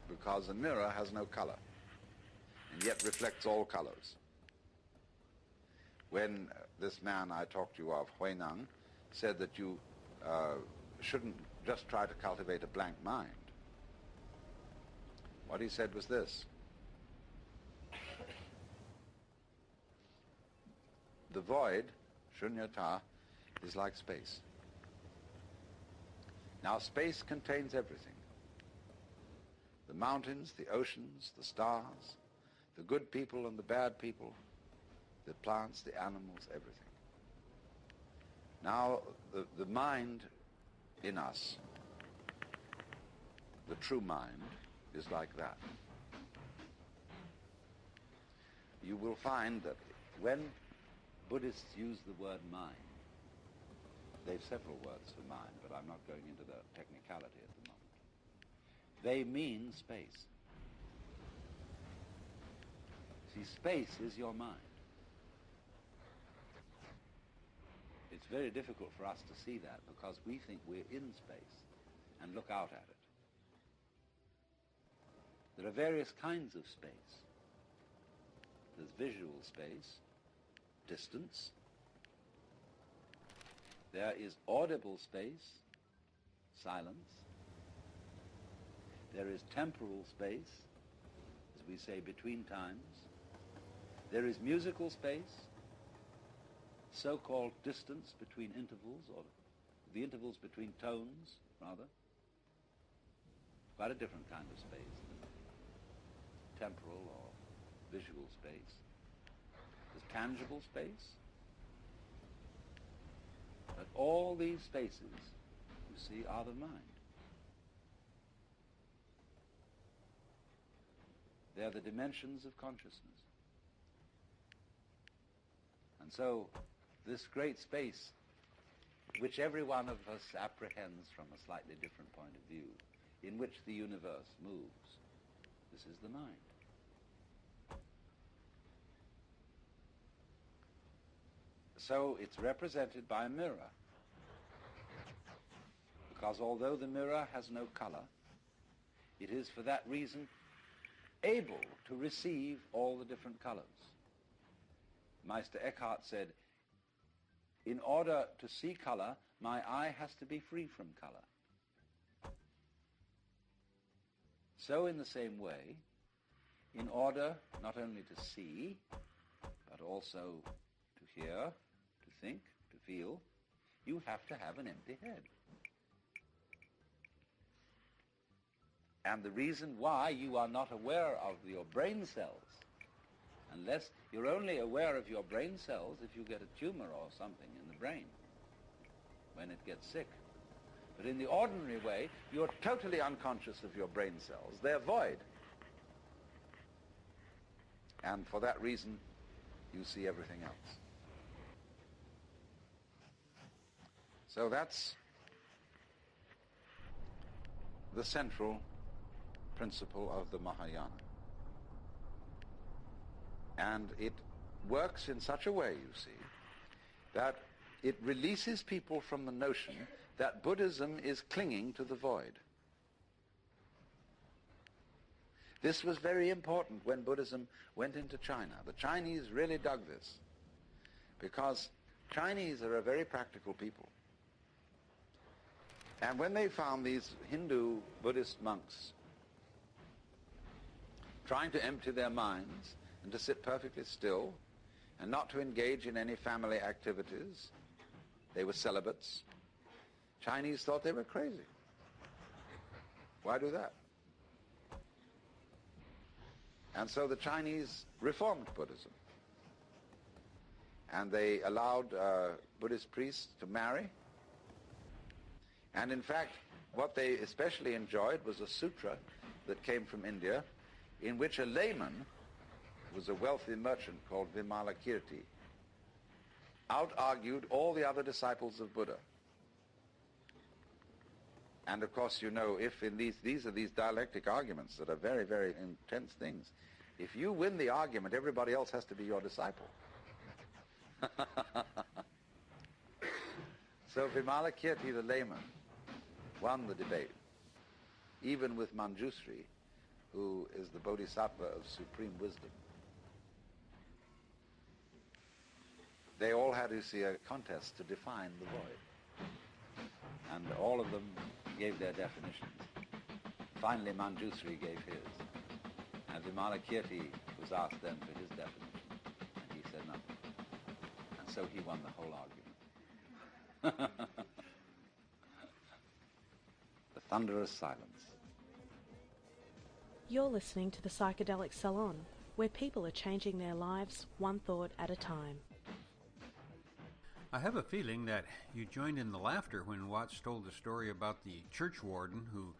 S2: because a mirror has no color and yet reflects all colors. When this man I talked to you of, Huineng, said that you shouldn't just try to cultivate a blank mind, what he said was this: the void, shunyata, is like space. Now, space contains everything. The mountains, the oceans, the stars, the good people and the bad people, the plants, the animals, everything. Now, the mind in us, the true mind, is like that. You will find that when Buddhists use the word mind, they've several words for mind, but I'm not going into the technicality at the moment. They mean space. See, space is your mind. It's very difficult for us to see that because we think we're in space and look out at it. There are various kinds of space. There's visual space, distance. There is audible space, silence. There is temporal space, as we say, between times. There is musical space, so-called distance between intervals, or the intervals between tones, rather. Quite a different kind of space than temporal or visual space. There's tangible space. But all these spaces, you see, are the mind. They're the dimensions of consciousness. And so, this great space, which every one of us apprehends from a slightly different point of view, in which the universe moves, this is the mind. So it's represented by a mirror, because although the mirror has no color, it is for that reason able to receive all the different colors. Meister Eckhart said, in order to see color, my eye has to be free from color. So in the same way, in order not only to see, but also to hear, to think, to feel, you have to have an empty head. And the reason why you are not aware of your brain cells, unless you're only aware of your brain cells if you get a tumor or something in the brain, when it gets sick. But in the ordinary way, you're totally unconscious of your brain cells. They're void. And for that reason, you see everything else. So that's the central principle of the Mahayana. And it works in such a way, you see, that it releases people from the notion that Buddhism is clinging to the void. This was very important when Buddhism went into China. The Chinese really dug this. because Chinese are a very practical people. And when they found these Hindu Buddhist monks trying to empty their minds and to sit perfectly still and not to engage in any family activities, they were celibates, Chinese thought they were crazy. Why do that? And so the Chinese reformed Buddhism. And they allowed Buddhist priests to marry. And in fact, what they especially enjoyed was a sutra that came from India, in which a layman, who was a wealthy merchant called Vimalakirti, out-argued all the other disciples of Buddha. And of course, you know, if in these are these dialectic arguments that are very, very intense things. If you win the argument, everybody else has to be your disciple. So Vimalakirti, the layman, won the debate, even with Manjusri, who is the bodhisattva of supreme wisdom. They all had, you see, a contest to define the void. And all of them gave their definitions. Finally, Manjusri gave his. And Vimalakirti was asked then for his definition, and he said nothing. And so he won the whole argument. The thunderous silence.
S3: You're listening to the Psychedelic Salon, where people are changing their lives one thought at a time.
S4: I have a feeling that you joined in the laughter when Watts told the story about the church warden who...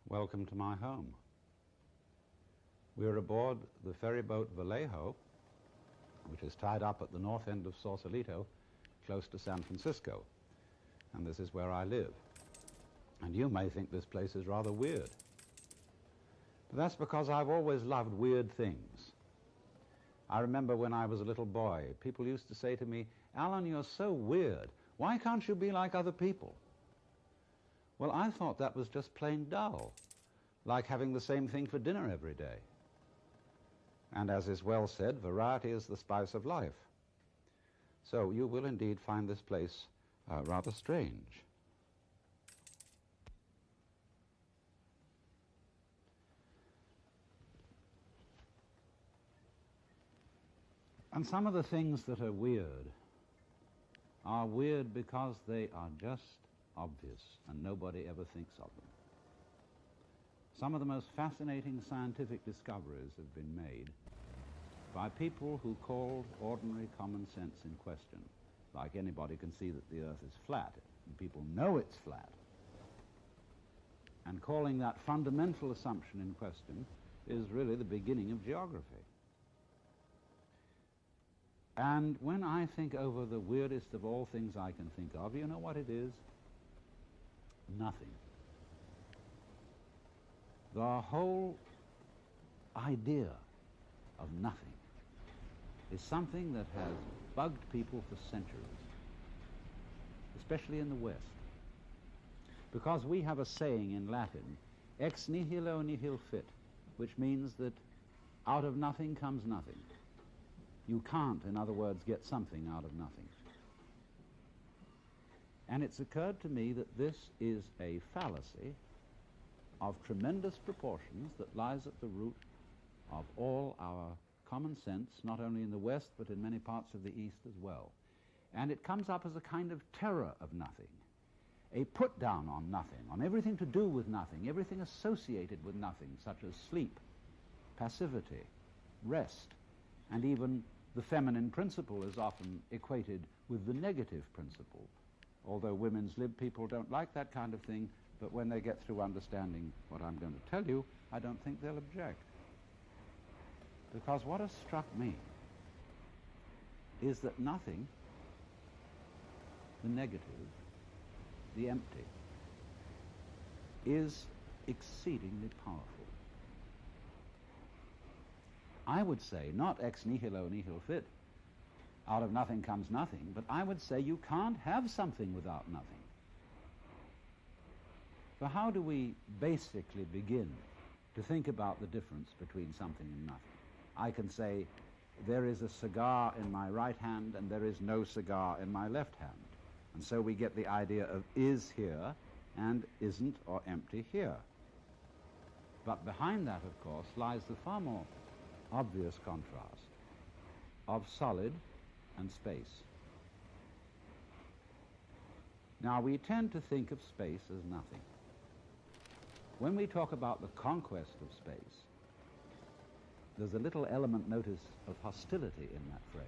S5: Welcome to my home. We're aboard the ferryboat Vallejo, which is tied up at the north end of Sausalito, close to San Francisco. And this is where I live. And you may think this place is rather weird. But that's because I've always loved weird things. I remember when I was a little boy, people used to say to me, "Alan, you're so weird. Why can't you be like other people?" Well, I thought that was just plain dull, like having the same thing for dinner every day. And as is well said, variety is the spice of life. So you will indeed find this place rather strange. And some of the things that are weird because they are just obvious and nobody ever thinks of them. Some of the most fascinating scientific discoveries have been made by people who called ordinary common sense in question. Like anybody can see that the Earth is flat, and people know it's flat. And calling that fundamental assumption in question is really the beginning of geography. And when I think over the weirdest of all things I can think of, you know what it is? Nothing. The whole idea of nothing is something that has bugged people for centuries, especially in the West. Because we have a saying in Latin, ex nihilo nihil fit, which means that out of nothing comes nothing. You can't, in other words, get something out of nothing. And it's occurred to me that this is a fallacy of tremendous proportions that lies at the root of all our common sense, not only in the West, but in many parts of the East as well. And it comes up as a kind of terror of nothing, a put down on nothing, on everything to do with nothing, everything associated with nothing, such as sleep, passivity, rest, and even the feminine principle is often equated with the negative principle. Although women's lib people don't like that kind of thing, but when they get through understanding what I'm going to tell you, I don't think they'll object. Because what has struck me is that nothing, the negative, the empty, is exceedingly powerful. I would say not ex nihilo nihil fit, out of nothing comes nothing, but I would say you can't have something without nothing. So how do we basically begin to think about the difference between something and nothing? I can say, there is a cigar in my right hand and there is no cigar in my left hand. And so we get the idea of is here and isn't or empty here. But behind that, of course, lies the far more obvious contrast of solid and space. Now, we tend to think of space as nothing. When we talk about the conquest of space, there's a little element, notice, of hostility in that phrase.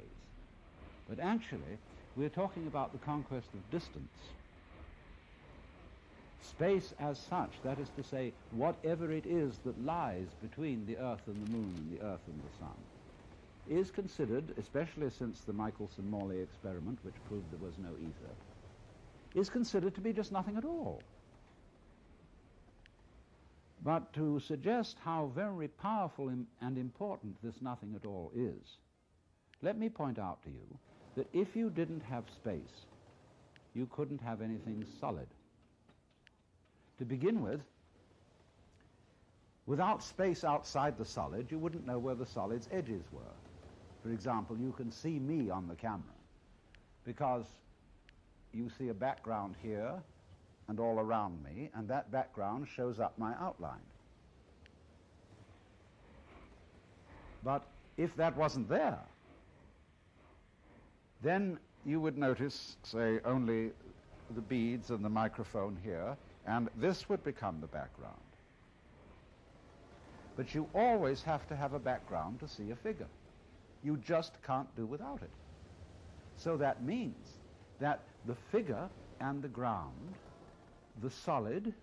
S5: But actually, we're talking about the conquest of distance. Space as such, that is to say, whatever it is that lies between the Earth and the Moon and the Earth and the Sun, is considered, especially since the Michelson-Morley experiment, which proved there was no ether, is considered to be just nothing at all. But to suggest how very powerful and important this nothing at all is, let me point out to you that if you didn't have space, you couldn't have anything solid. To begin with, without space outside the solid, you wouldn't know where the solid's edges were. For example, you can see me on the camera because you see a background here and all around me, and that background shows up my outline. But if that wasn't there, then you would notice, say, only the beads and the microphone here, and this would become the background. But you always have to have a background to see a figure. You just can't do without it. So that means that the figure and the ground, the solid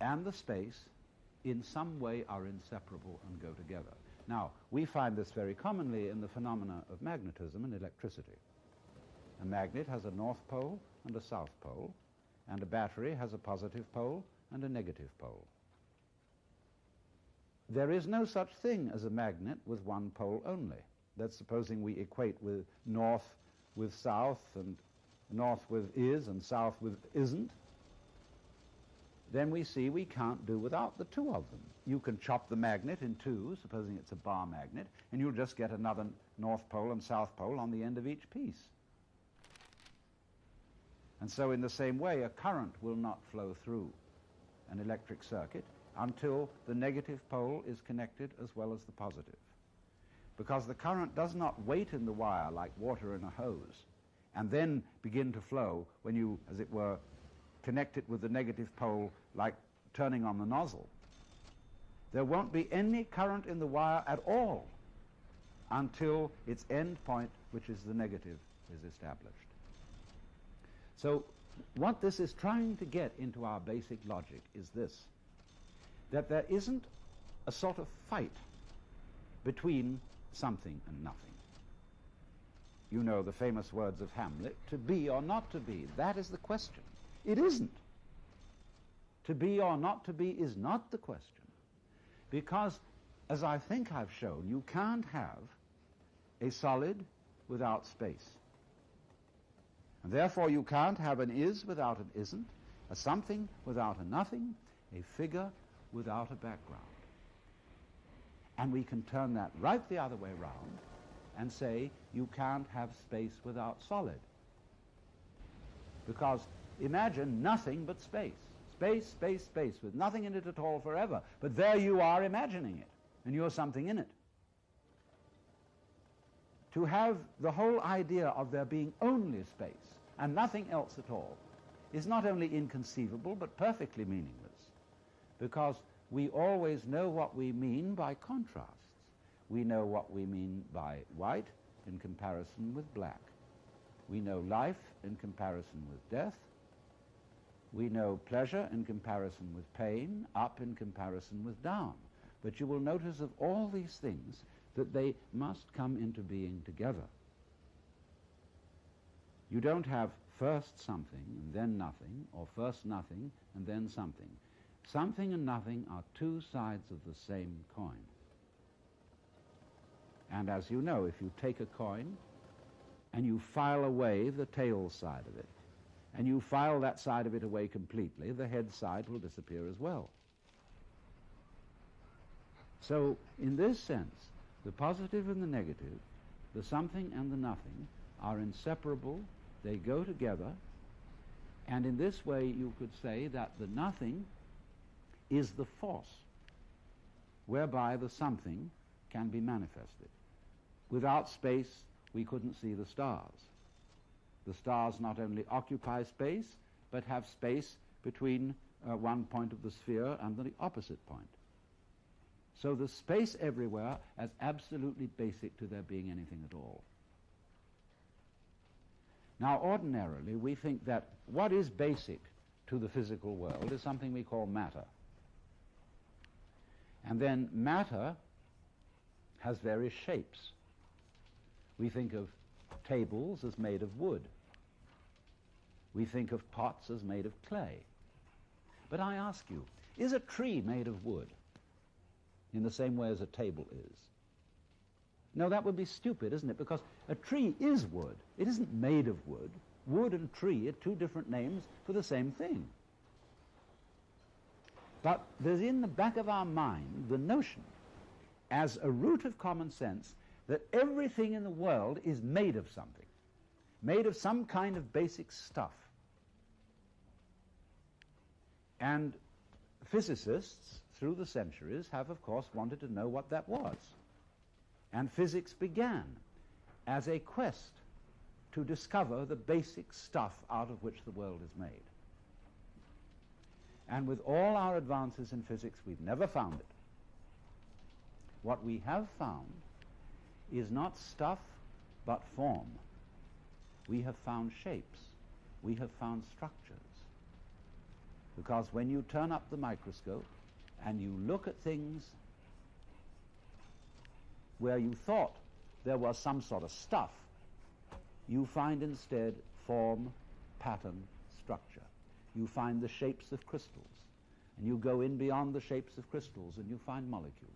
S5: and the space, in some way are inseparable and go together. Now, we find this very commonly in the phenomena of magnetism and electricity. A magnet has a north pole and a south pole, and a battery has a positive pole and a negative pole. There is no such thing as a magnet with one pole only. That's supposing we equate with north with south, and north with is and south with isn't. Then we see we can't do without the two of them. You can chop the magnet in two, supposing it's a bar magnet, and you'll just get another north pole and south pole on the end of each piece. And so in the same way, a current will not flow through an electric circuit until the negative pole is connected as well as the positive. Because the current does not wait in the wire like water in a hose and then begin to flow when you, as it were, connect it with the negative pole like turning on the nozzle. There won't be any current in the wire at all until its end point, which is the negative, is established. So what this is trying to get into our basic logic is this, that there isn't a sort of fight between something and nothing. You know the famous words of Hamlet, to be or not to be, that is the question. It isn't. To be or not to be is not the question. Because, as I think I've shown, you can't have a solid without space. And therefore you can't have an is without an isn't, a something without a nothing, a figure without a background. And we can turn that right the other way round and say you can't have space without solid. Because imagine nothing but space. Space, space, space, with nothing in it at all forever. But there you are imagining it, and you're something in it. To have the whole idea of there being only space and nothing else at all is not only inconceivable, but perfectly meaningless. Because we always know what we mean by contrasts. We know what we mean by white in comparison with black. We know life in comparison with death. We know pleasure in comparison with pain, up in comparison with down. But you will notice of all these things that they must come into being together. You don't have first something and then nothing, or first nothing and then something. Something and nothing are two sides of the same coin. And as you know, if you take a coin and you file away the tail side of it, and you file that side of it away completely, the head side will disappear as well. So, in this sense, the positive and the negative, the something and the nothing, are inseparable, they go together, and in this way you could say that the nothing is the force whereby the something can be manifested. Without space, we couldn't see the stars. The stars not only occupy space, but have space between one point of the sphere and the opposite point. So the space everywhere is absolutely basic to there being anything at all. Now, ordinarily, we think that what is basic to the physical world is something we call matter. And then matter has various shapes. We think of tables as made of wood. We think of pots as made of clay. But I ask you, is a tree made of wood in the same way as a table is? No, that would be stupid, isn't it? Because a tree is wood. It isn't made of wood. Wood and tree are two different names for the same thing. But there's in the back of our mind the notion, as a root of common sense, that everything in the world is made of something, made of some kind of basic stuff. And physicists, through the centuries, have, of course, wanted to know what that was. And physics began as a quest to discover the basic stuff out of which the world is made. And with all our advances in physics, we've never found it. What we have found is not stuff, but form. We have found shapes. We have found structures. Because when you turn up the microscope and you look at things where you thought there was some sort of stuff, you find instead form, pattern, structure. You find the shapes of crystals, and you go in beyond the shapes of crystals and you find molecules.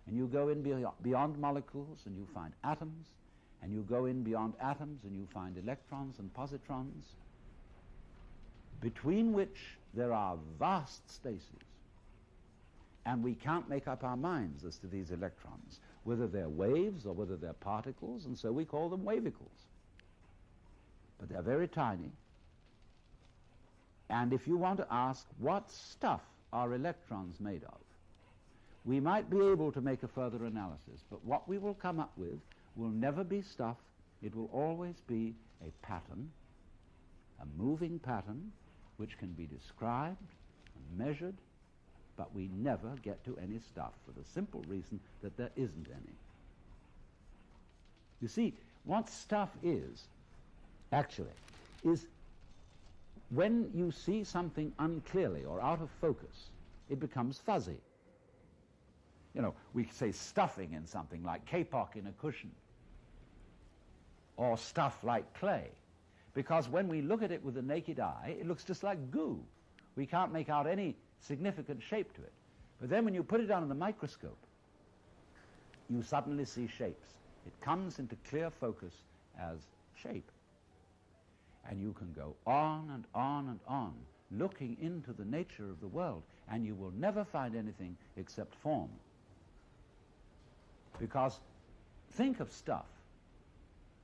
S5: And you go in beyond molecules and you find atoms, and you go in beyond atoms and you find electrons and positrons, between which there are vast spaces. And we can't make up our minds as to these electrons, whether they're waves or whether they're particles, and so we call them wavicles. But they're very tiny. And if you want to ask what stuff are electrons made of, we might be able to make a further analysis, but what we will come up with will never be stuff. It will always be a pattern, a moving pattern, which can be described and measured, but we never get to any stuff for the simple reason that there isn't any. You see, what stuff is, actually, is when you see something unclearly or out of focus, it becomes fuzzy. You know, we say stuffing in something like kapok in a cushion, or stuff like clay, because when we look at it with the naked eye, it looks just like goo. We can't make out any significant shape to it. But then when you put it under the microscope, you suddenly see shapes. It comes into clear focus as shape. And you can go on and on and on, looking into the nature of the world, and you will never find anything except form. Because think of stuff.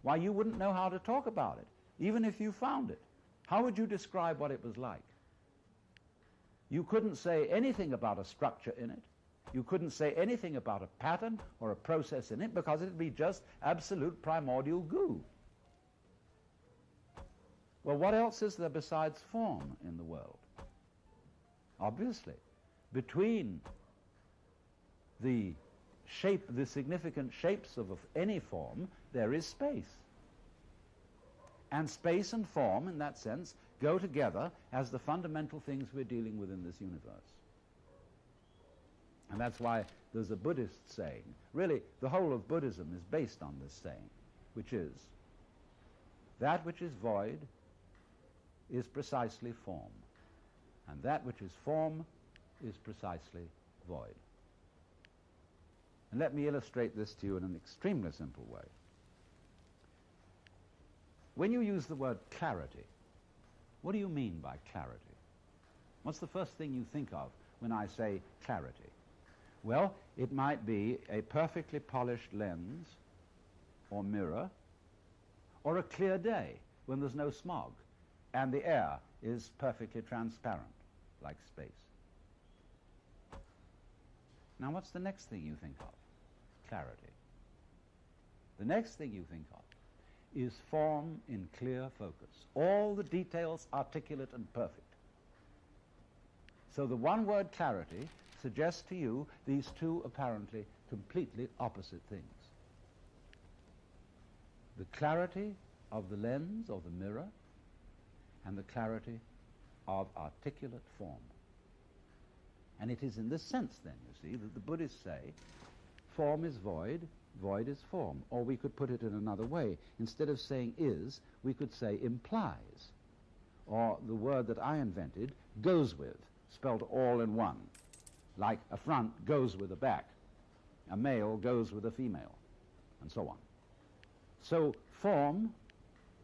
S5: Why, you wouldn't know how to talk about it, even if you found it. How would you describe what it was like? You couldn't say anything about a structure in it. You couldn't say anything about a pattern or a process in it, because it would be just absolute primordial goo. Well, what else is there besides form in the world? Obviously, between the shape, the significant shapes of any form, there is space. And space and form, in that sense, go together as the fundamental things we're dealing with in this universe. And that's why there's a Buddhist saying, really, the whole of Buddhism is based on this saying, which is, that which is void is precisely form, and that which is form is precisely void. And let me illustrate this to you in an extremely simple way. when you use the word clarity, what do you mean by clarity? What's the first thing you think of when I say clarity? Well, it might be a perfectly polished lens or mirror, or a clear day when there's no smog and the air is perfectly transparent, like space. Now, what's the next thing you think of? Clarity. The next thing you think of is form in clear focus. All the details articulate and perfect. So the one word clarity suggests to you these two apparently completely opposite things. The clarity of the lens or the mirror and the clarity of articulate form. And it is in this sense, then, you see, that the Buddhists say form is void, void is form. Or we could put it in another way. Instead of saying is, we could say implies. Or the word that I invented, goes with, spelled all in one. Like a front goes with a back. A male goes with a female, and so on. So form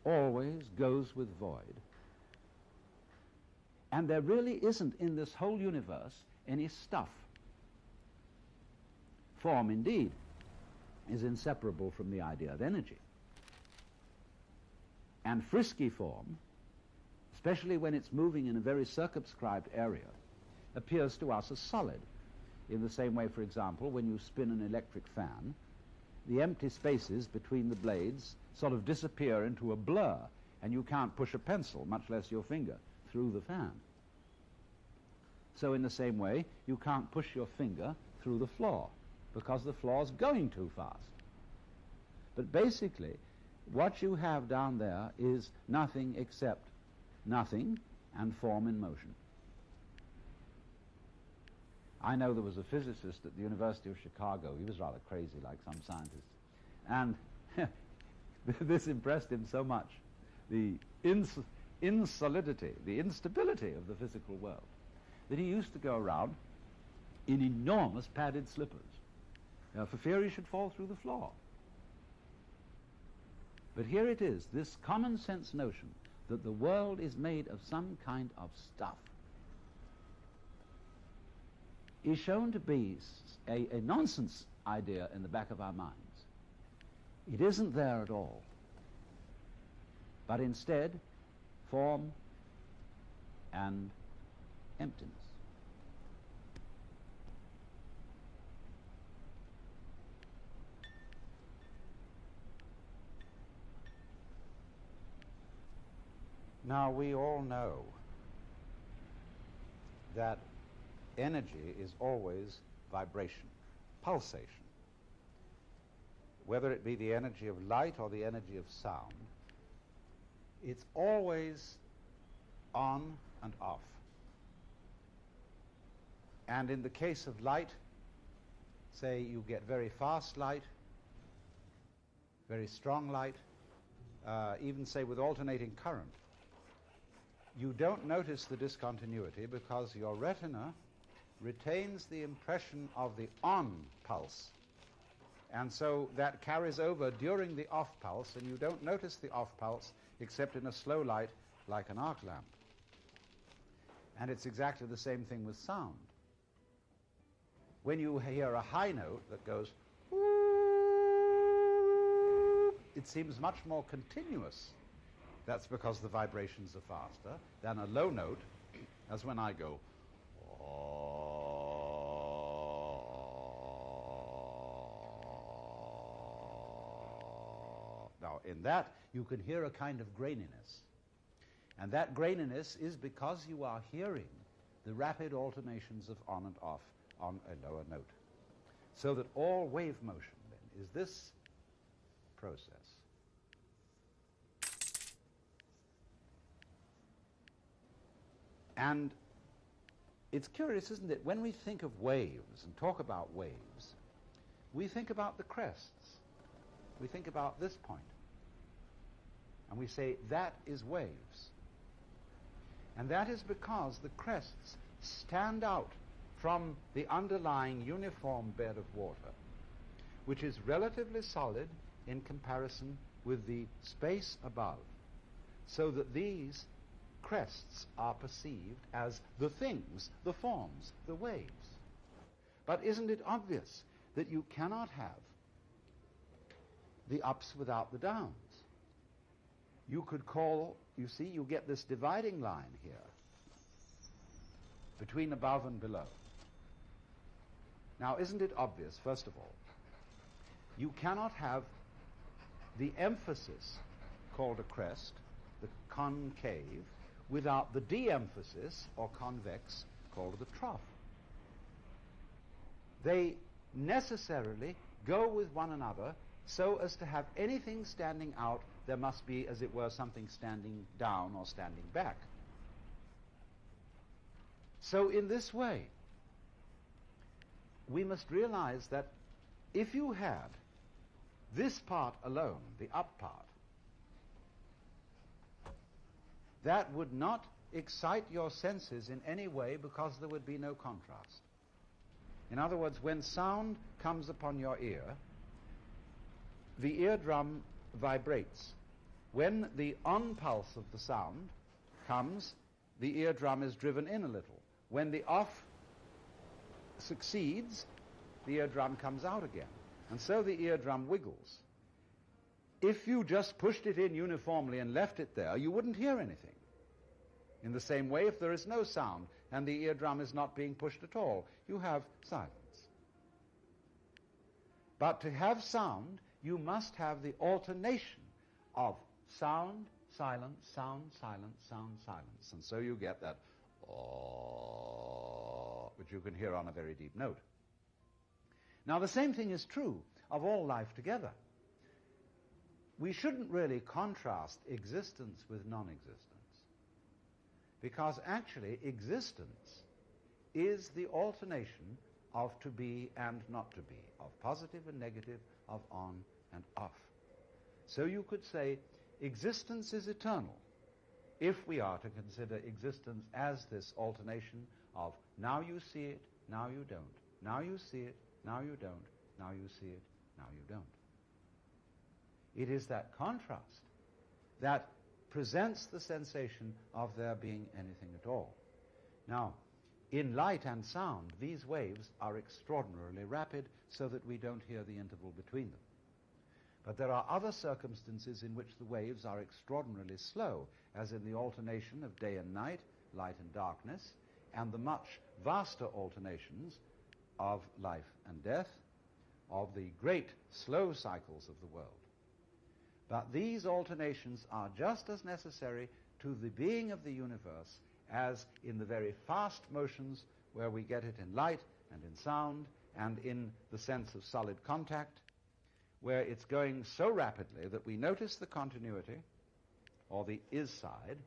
S5: always goes with void. And there really isn't in this whole universe any stuff. Form, indeed, is inseparable from the idea of energy. And frisky form, especially when it's moving in a very circumscribed area, appears to us as solid. In the same way, for example, when you spin an electric fan, the empty spaces between the blades sort of disappear into a blur, and you can't push a pencil, much less your finger, through the fan. So in the same way, you can't push your finger through the floor, because the floor's going too fast. But basically, what you have down there is nothing except nothing and form in motion. I know there was a physicist at the University of Chicago. He was rather crazy, like some scientists. And this impressed him so much, the insolidity, the instability of the physical world, that he used to go around in enormous padded slippers, for fear he should fall through the floor. But here it is, this common sense notion that the world is made of some kind of stuff is shown to be a nonsense idea in the back of our minds. It isn't there at all, but instead form and emptiness. Now, we all know that energy is always vibration, pulsation. Whether it be the energy of light or the energy of sound, it's always on and off. And in the case of light, say you get very fast light, very strong light, even say with alternating current, you don't notice the discontinuity because your retina retains the impression of the on pulse. And so that carries over during the off pulse, and you don't notice the off pulse except in a slow light like an arc lamp. And it's exactly the same thing with sound. When you hear a high note that goes, it seems much more continuous. That's because the vibrations are faster than a low note, as when I go, Now, in that, you can hear a kind of graininess. And that graininess is because you are hearing the rapid alternations of on and off on a lower note. So that all wave motion, then, is this process. And it's curious, isn't it? When we think of waves and talk about waves, we think about the crests. We think about this point. And we say, that is waves. And that is because the crests stand out from the underlying uniform bed of water, which is relatively solid in comparison with the space above. so that these crests are perceived as the things, the forms, the waves. But isn't it obvious that you cannot have the ups without the downs? You could call, you see, you get this dividing line here between above and below. Now, isn't it obvious, first of all, you cannot have the emphasis called a crest, the concave, without the de-emphasis or convex called the trough. They necessarily go with one another, so as to have anything standing out, there must be, as it were, something standing down or standing back. So in this way, we must realize that if you had this part alone, the up part, that would not excite your senses in any way, because there would be no contrast. In other words, when sound comes upon your ear, the eardrum vibrates. When the on pulse of the sound comes, the eardrum is driven in a little. When the off succeeds, the eardrum comes out again. And so the eardrum wiggles. If you just pushed it in uniformly and left it there, you wouldn't hear anything. In the same way, if there is no sound and the eardrum is not being pushed at all, you have silence. But to have sound, you must have the alternation of sound, silence, sound, silence, sound, silence. And so you get that which you can hear on a very deep note. Now, the same thing is true of all life together. We shouldn't really contrast existence with non-existence, because actually existence is the alternation of to be and not to be, of positive and negative, of on and off. So you could say existence is eternal, if we are to consider existence as this alternation of now you see it, now you don't, now you see it, now you don't, now you see it, now you don't. It is that contrast that presents the sensation of there being anything at all. Now, in light and sound, these waves are extraordinarily rapid, so that we don't hear the interval between them. But there are other circumstances in which the waves are extraordinarily slow, as in the alternation of day and night, light and darkness, and the much vaster alternations of life and death, of the great slow cycles of the world. But these alternations are just as necessary to the being of the universe as in the very fast motions where we get it in light and in sound and in the sense of solid contact, where it's going so rapidly that we notice the continuity, or the is side,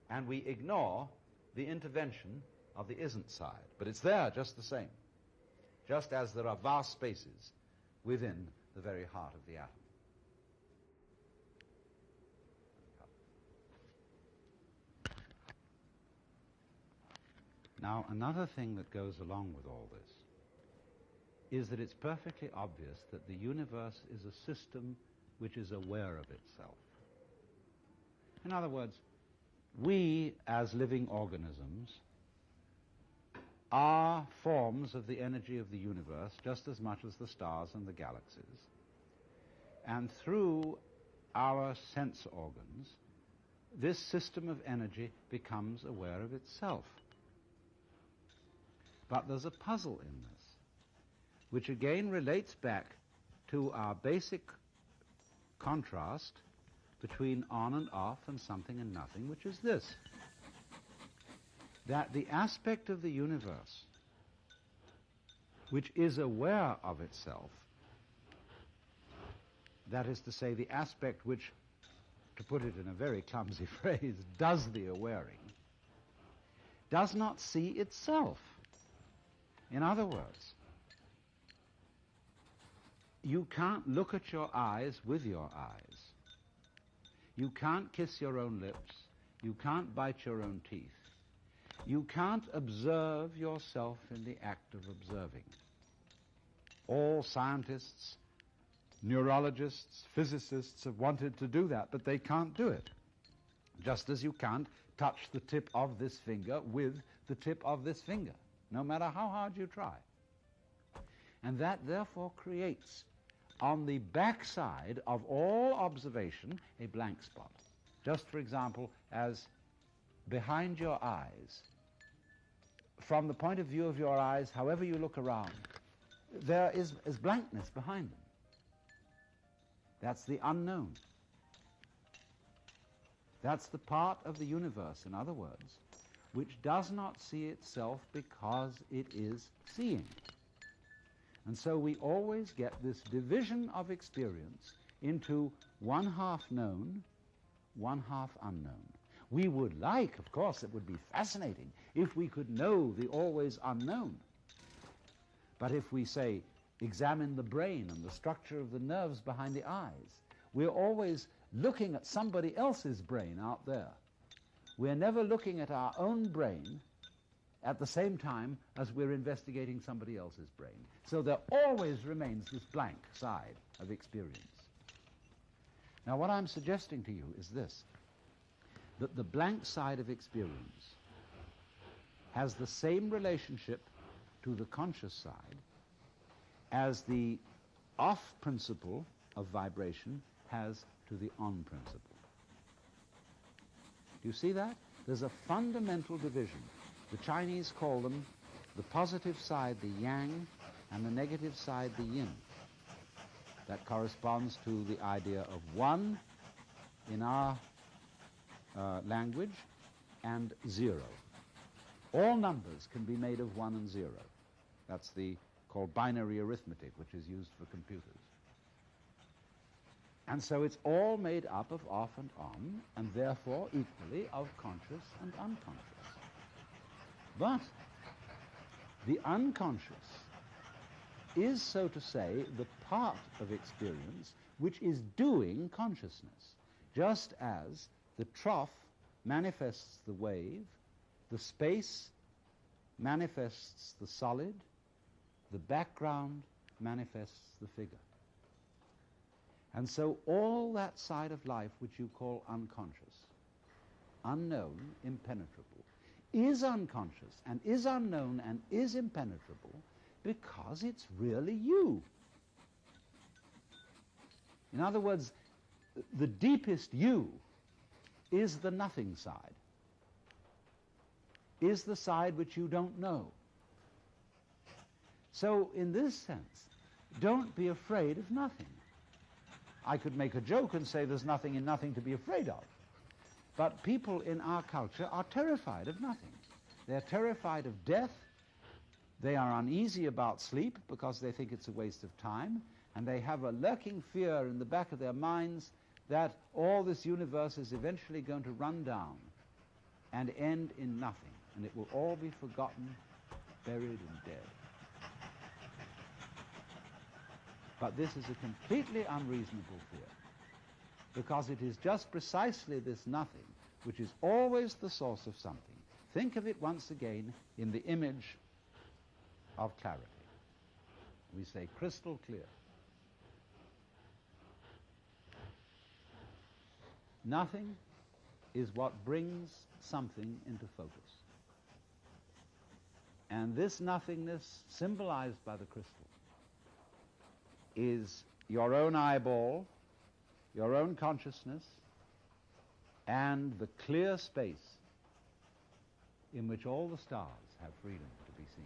S5: and we ignore the intervention of the isn't side. But it's there just the same, just as there are vast spaces within the very heart of the atom. Now, another thing that goes along with all this is that it's perfectly obvious that the universe is a system which is aware of itself. In other words, we as living organisms are forms of the energy of the universe just as much as the stars and the galaxies. And through our sense organs, this system of energy becomes aware of itself. But there's a puzzle in this, which again relates back to our basic contrast between on and off and something and nothing, which is this: that the aspect of the universe which is aware of itself, that is to say, the aspect which, to put it in a very clumsy phrase, does the awaring, does not see itself. In other words, you can't look at your eyes with your eyes. You can't kiss your own lips. You can't bite your own teeth. You can't observe yourself in the act of observing. All scientists, neurologists, physicists have wanted to do that, but they can't do it. just as you can't touch the tip of this finger with the tip of this finger, no matter how hard you try. And that therefore creates, on the backside of all observation, a blank spot. Just, for example, as behind your eyes, from the point of view of your eyes, however you look around, there is blankness behind them. That's the unknown. That's the part of the universe, in other words, which does not see itself because it is seeing. And so we always get this division of experience into one half known, one half unknown. We would like, of course, it would be fascinating if we could know the always unknown. But if we say, examine the brain and the structure of the nerves behind the eyes, we're always looking at somebody else's brain out there. We're never looking at our own brain at the same time as we're investigating somebody else's brain. So there always remains this blank side of experience. Now, what I'm suggesting to you is this, that the blank side of experience has the same relationship to the conscious side as the off principle of vibration has to the on principle. Do you see that? There's a fundamental division. The Chinese call them the positive side, the yang, and the negative side, the yin. That corresponds to the idea of one in our language and zero. All numbers can be made of 1 and 0. That's called binary arithmetic, which is used for computers. And so it's all made up of off and on, and therefore equally of conscious and unconscious. But the unconscious is, so to say, the part of experience which is doing consciousness, just as the trough manifests the wave, the space manifests the solid, the background manifests the figure. And so all that side of life which you call unconscious, unknown, impenetrable, is unconscious and is unknown and is impenetrable because it's really you. In other words, the deepest you is the nothing side, is the side which you don't know. So in this sense, don't be afraid of nothing. I could make a joke and say there's nothing in nothing to be afraid of. But people in our culture are terrified of nothing. They're terrified of death. They are uneasy about sleep because they think it's a waste of time. And they have a lurking fear in the back of their minds that all this universe is eventually going to run down and end in nothing. And it will all be forgotten, buried and dead. But this is a completely unreasonable fear, because it is just precisely this nothing which is always the source of something. Think of it once again in the image of clarity. We say crystal clear. Nothing is what brings something into focus. And this nothingness, symbolized by the crystal, is your own eyeball, your own consciousness, and the clear space in which all the stars have freedom to be seen.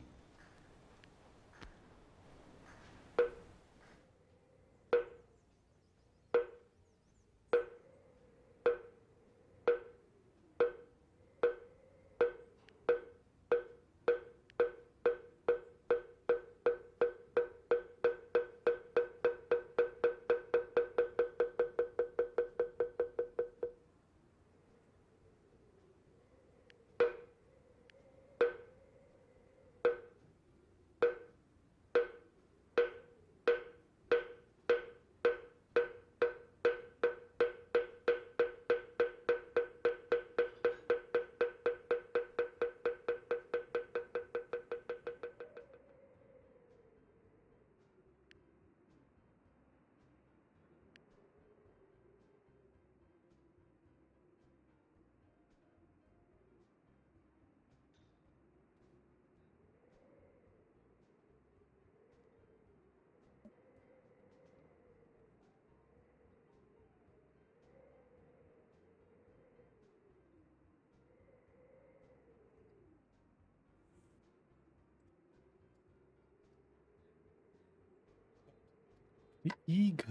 S1: The ego.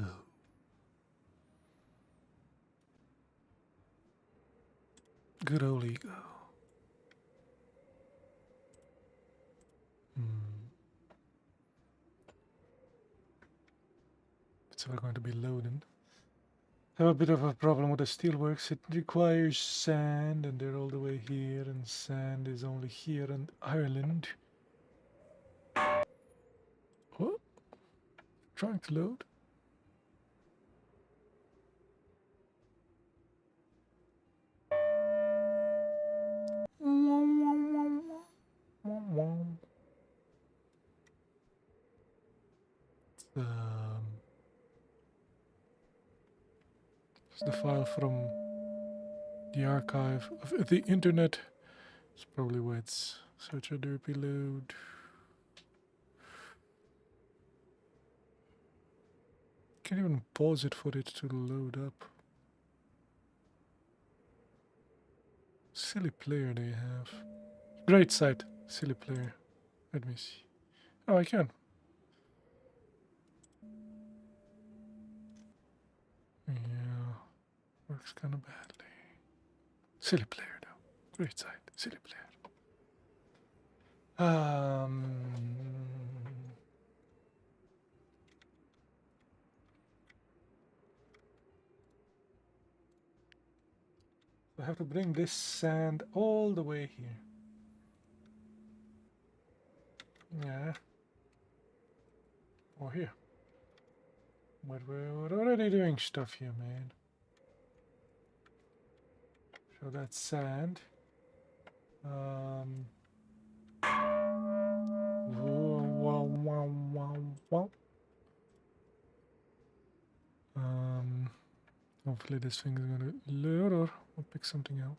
S1: Good old ego. It's ever going to be loaded. I have a bit of a problem with the steelworks. It requires sand, and they're all the way here, and sand is only here in Ireland. What? Trying to load? It's the file from the archive of the internet. It's probably where it's such a derpy load. Can't even pause it for it to load up. Silly player they have. Great site, silly player. Let me see. Oh, I can. Yeah, works kind of badly. Silly player though. Great site, silly player. I have to bring this sand all the way here. Yeah. Or here. But we're already doing stuff here, man. So that's sand. Wow. Hopefully this thing is gonna load, or I'll pick something else.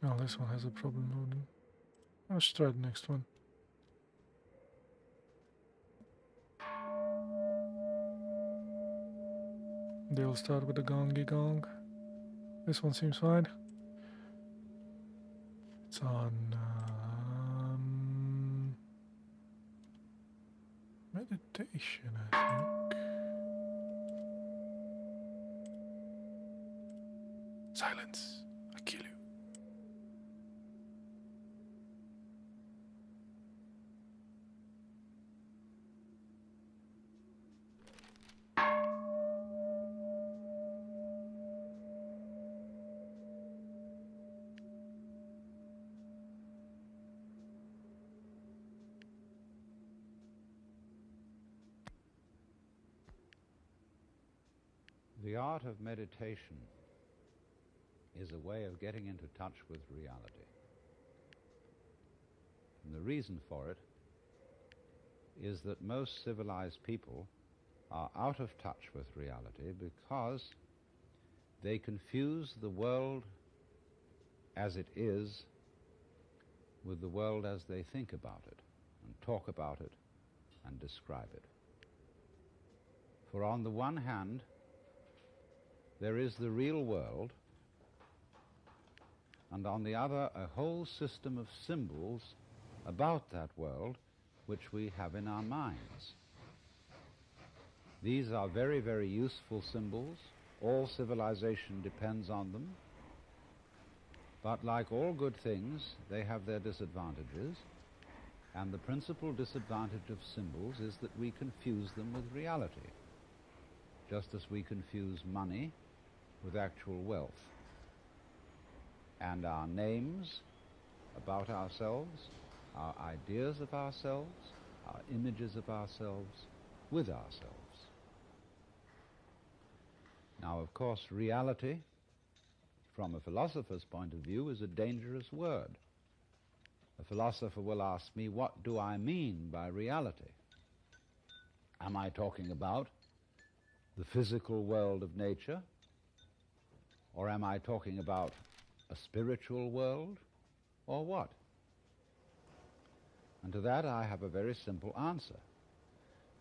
S1: Oh, this one has a problem loading. Let's try the next one. They'll start with the gongy gong. This one seems fine. It's on meditation, I think. Silence. I kill you.
S5: The art of meditation is a way of getting into touch with reality. And the reason for it is that most civilized people are out of touch with reality because they confuse the world as it is with the world as they think about it and talk about it and describe it. For on the one hand, there is the real world, and on the other, a whole system of symbols about that world which we have in our minds. These are very, very useful symbols. All civilization depends on them. But like all good things, they have their disadvantages, and the principal disadvantage of symbols is that we confuse them with reality, just as we confuse money with actual wealth, and our names about ourselves, our ideas of ourselves, our images of ourselves with ourselves. Now, of course, reality, from a philosopher's point of view, is a dangerous word, A philosopher will ask me, what do I mean by reality? Am I talking about the physical world of nature? Or am I talking about a spiritual world? Or what? And to that I have a very simple answer.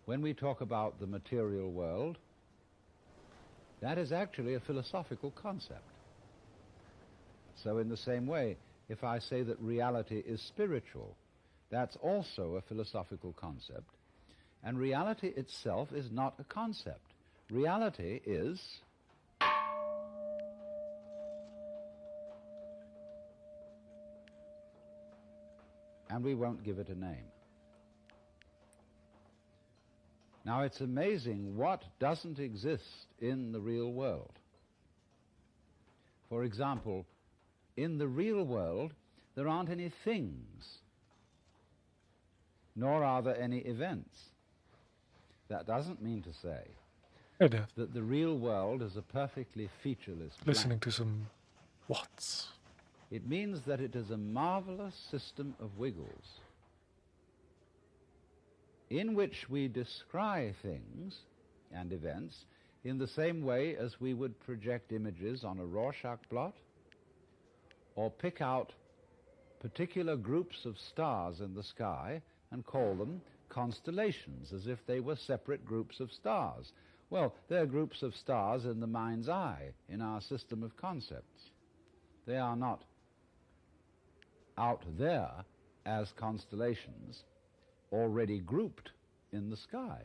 S5: When we talk about the material world, that is actually a philosophical concept. So in the same way, if I say that reality is spiritual, that's also a philosophical concept. And reality itself is not a concept. Reality is and we won't give it a name. Now, it's amazing what doesn't exist in the real world. For example, in the real world, there aren't any things, nor are there any events. That doesn't mean to say
S1: Hey there.
S5: that the real world is a perfectly featureless
S1: Listening
S5: blank.
S1: to some Watts.
S5: It means that it is a marvelous system of wiggles in which we descry things and events in the same way as we would project images on a Rorschach blot or pick out particular groups of stars in the sky and call them constellations as if they were separate groups of stars. Well, they're groups of stars in the mind's eye, in our system of concepts. They are not out there as constellations already grouped in the sky.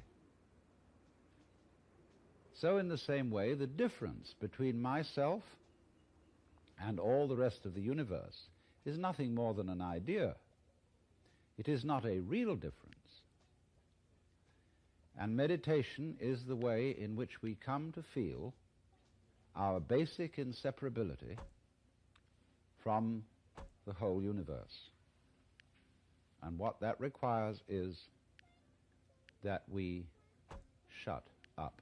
S5: So in the same way, the difference between myself and all the rest of the universe is nothing more than an idea. It is not a real difference. And meditation is the way in which we come to feel our basic inseparability from the whole universe. And what that requires is that we shut up.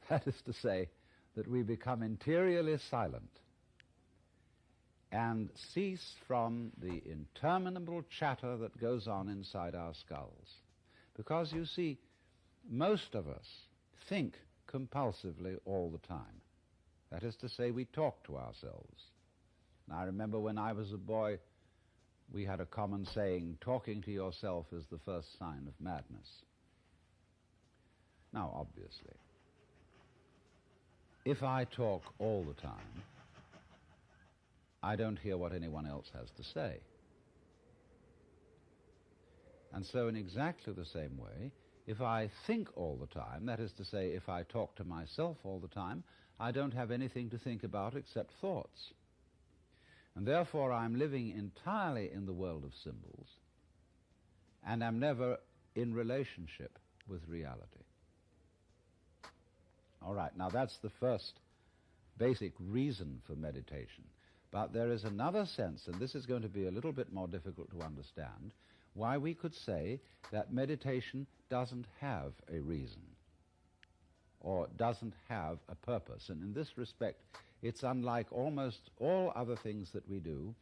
S5: That is to say, that we become interiorly silent and cease from the interminable chatter that goes on inside our skulls. Because, you see, most of us think compulsively all the time. That is to say, we talk to ourselves. And I remember when I was a boy, we had a common saying, talking to yourself is the first sign of madness. Now, obviously, if I talk all the time, I don't hear what anyone else has to say. And so in exactly the same way, if I think all the time, that is to say, if I talk to myself all the time, I don't have anything to think about except thoughts. And therefore I'm living entirely in the world of symbols, and I'm never in relationship with reality. All right, now that's the first basic reason for meditation. But there is another sense, and this is going to be a little bit more difficult to understand, why we could say that meditation doesn't have a reason or doesn't have a purpose. And in this respect, it's unlike almost all other things that we do,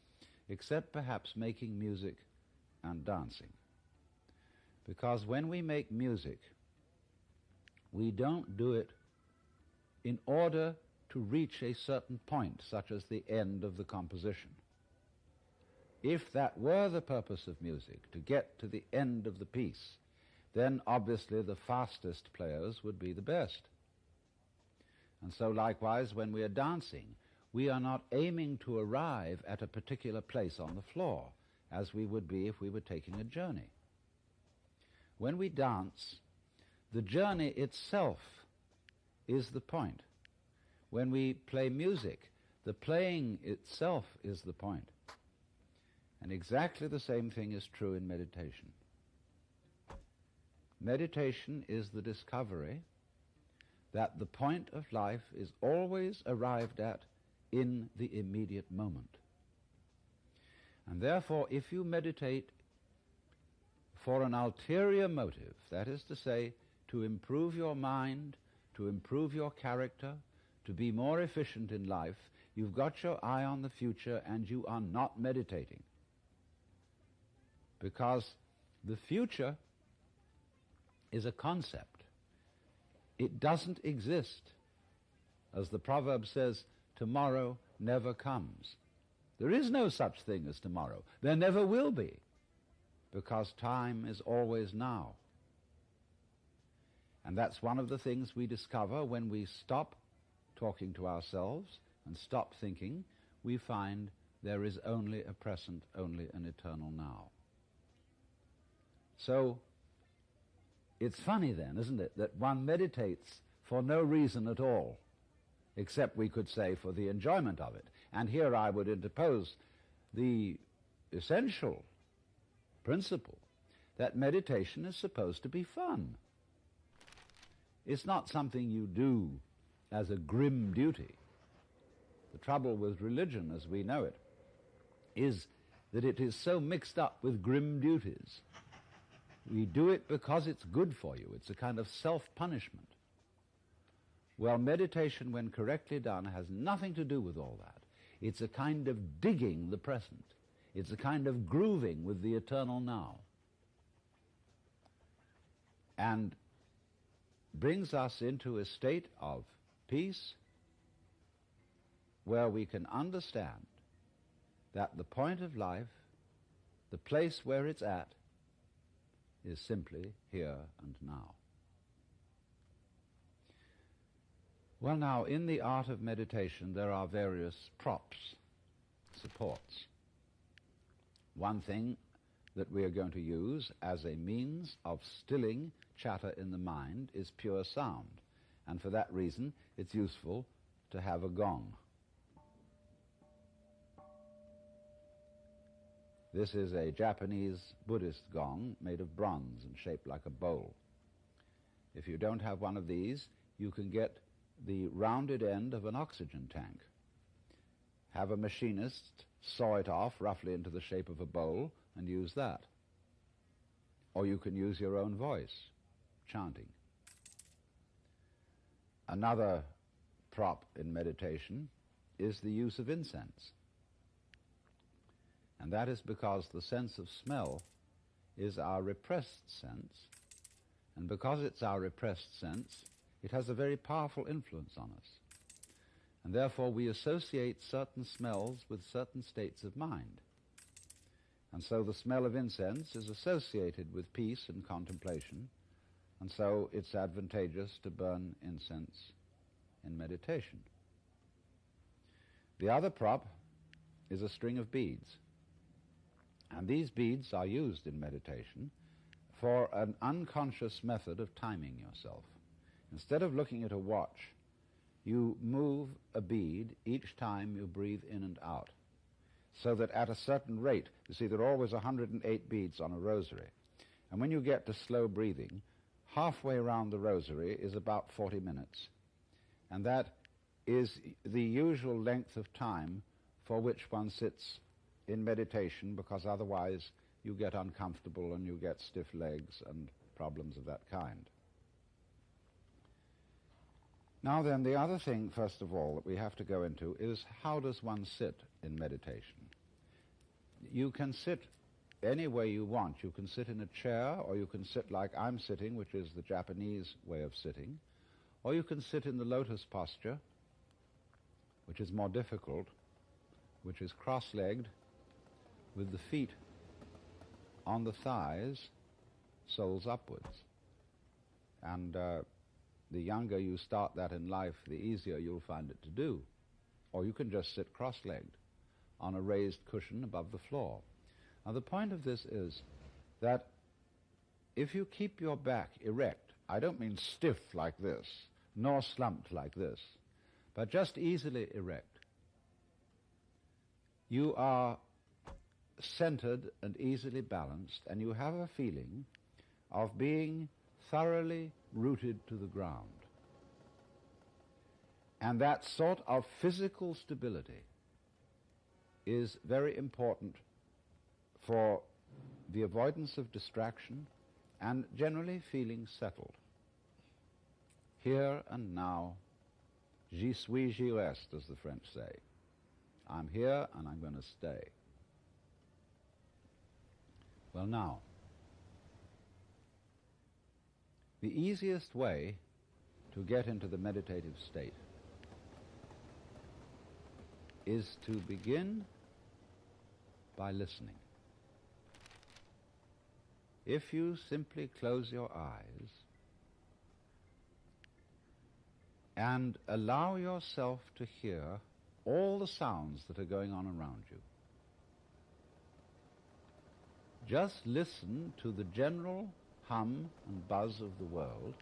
S5: except perhaps making music and dancing. Because when we make music, we don't do it in order to reach a certain point, such as the end of the composition. If that were the purpose of music, to get to the end of the piece, then obviously the fastest players would be the best. And so likewise, when we are dancing, we are not aiming to arrive at a particular place on the floor, as we would be if we were taking a journey. When we dance, the journey itself is the point. When we play music, the playing itself is the point. And exactly the same thing is true in meditation. Meditation is the discovery that the point of life is always arrived at in the immediate moment. And therefore, if you meditate for an ulterior motive, that is to say, to improve your mind, to improve your character, to be more efficient in life, you've got your eye on the future and you are not meditating. because the future is a concept. It doesn't exist. As the proverb says, tomorrow never comes. There is no such thing as tomorrow. There never will be, because time is always now. And that's one of the things we discover when we stop talking to ourselves and stop thinking. We find there is only a present, only an eternal now. So it's funny then, isn't it, that one meditates for no reason at all, except we could say for the enjoyment of it. And here I would interpose the essential principle that meditation is supposed to be fun. It's not something you do as a grim duty. The trouble with religion, as we know it, is that it is so mixed up with grim duties. We do it because it's good for you. It's a kind of self-punishment. Well, meditation, when correctly done, has nothing to do with all that. It's a kind of digging the present. It's a kind of grooving with the eternal now. And brings us into a state of peace where we can understand that the point of life, the place where it's at, is simply here and now. Well, now, in the art of meditation, there are various props, supports. One thing that we are going to use as a means of stilling chatter in the mind is pure sound. And for that reason, it's useful to have a gong. This is a Japanese Buddhist gong made of bronze and shaped like a bowl. If you don't have one of these, you can get the rounded end of an oxygen tank. Have a machinist saw it off roughly into the shape of a bowl and use that. Or you can use your own voice, chanting. Another prop in meditation is the use of incense. And that is because the sense of smell is our repressed sense, and because it's our repressed sense, it has a very powerful influence on us. And therefore we associate certain smells with certain states of mind. And so the smell of incense is associated with peace and contemplation, and so it's advantageous to burn incense in meditation. The other prop is a string of beads. And these beads are used in meditation for an unconscious method of timing yourself. Instead of looking at a watch, you move a bead each time you breathe in and out, so that at a certain rate, you see, there are always 108 beads on a rosary. And when you get to slow breathing, halfway around the rosary is about 40 minutes. And that is the usual length of time for which one sits in meditation, because otherwise you get uncomfortable and you get stiff legs and problems of that kind. Now then, the other thing, first of all, that we have to go into is how does one sit in meditation? You can sit any way you want. You can sit in a chair, or you can sit like I'm sitting, which is the Japanese way of sitting, or you can sit in the lotus posture, which is more difficult, which is cross-legged, with the feet on the thighs, soles upwards. And the younger you start that in life, the easier you'll find it to do. Or you can just sit cross-legged on a raised cushion above the floor. Now the point of this is that if you keep your back erect, I don't mean stiff like this, nor slumped like this, but just easily erect, you are centered and easily balanced, and you have a feeling of being thoroughly rooted to the ground. And that sort of physical stability is very important for the avoidance of distraction and generally feeling settled. Here and now, j'y suis, j'y reste, as the French say. I'm here and I'm going to stay. Well, now, the easiest way to get into the meditative state is to begin by listening. If you simply close your eyes and allow yourself to hear all the sounds that are going on around you, just listen to the general hum and buzz of the world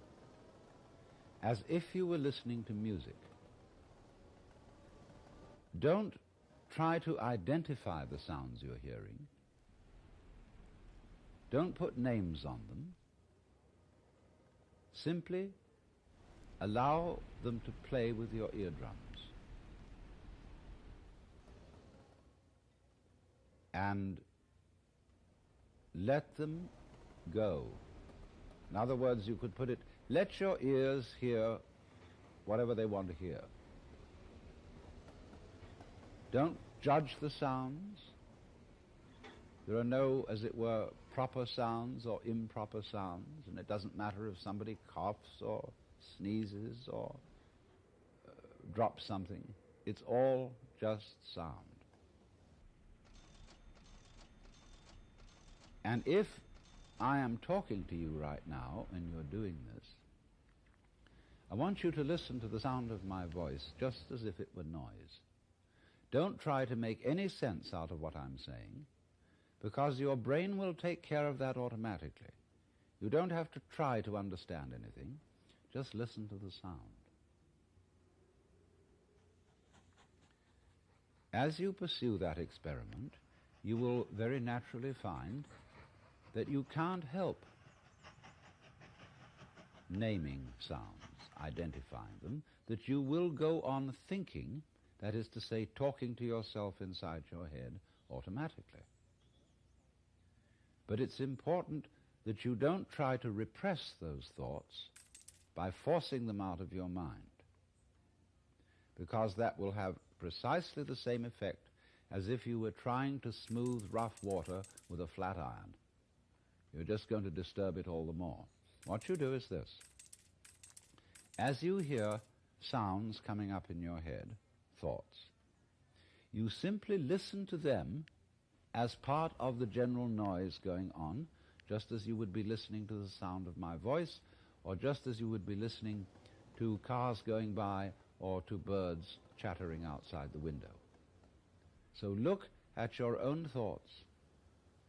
S5: as if you were listening to music. Don't try to identify the sounds you're hearing. Don't put names on them. Simply allow them to play with your eardrums. And let them go. In other words, you could put it, let your ears hear whatever they want to hear. Don't judge the sounds. There are no, as it were, proper sounds or improper sounds, and it doesn't matter if somebody coughs or sneezes or drops something. It's all just sound. And if I am talking to you right now and you're doing this, I want you to listen to the sound of my voice just as if it were noise. Don't try to make any sense out of what I'm saying, because your brain will take care of that automatically. You don't have to try to understand anything. Just listen to the sound. As you pursue that experiment, you will very naturally find that you can't help naming sounds, identifying them, that you will go on thinking, that is to say, talking to yourself inside your head automatically. But it's important that you don't try to repress those thoughts by forcing them out of your mind, because that will have precisely the same effect as if you were trying to smooth rough water with a flat iron. You're just going to disturb it all the more. What you do is this. As you hear sounds coming up in your head, thoughts, you simply listen to them as part of the general noise going on, just as you would be listening to the sound of my voice, or just as you would be listening to cars going by or to birds chattering outside the window. So look at your own thoughts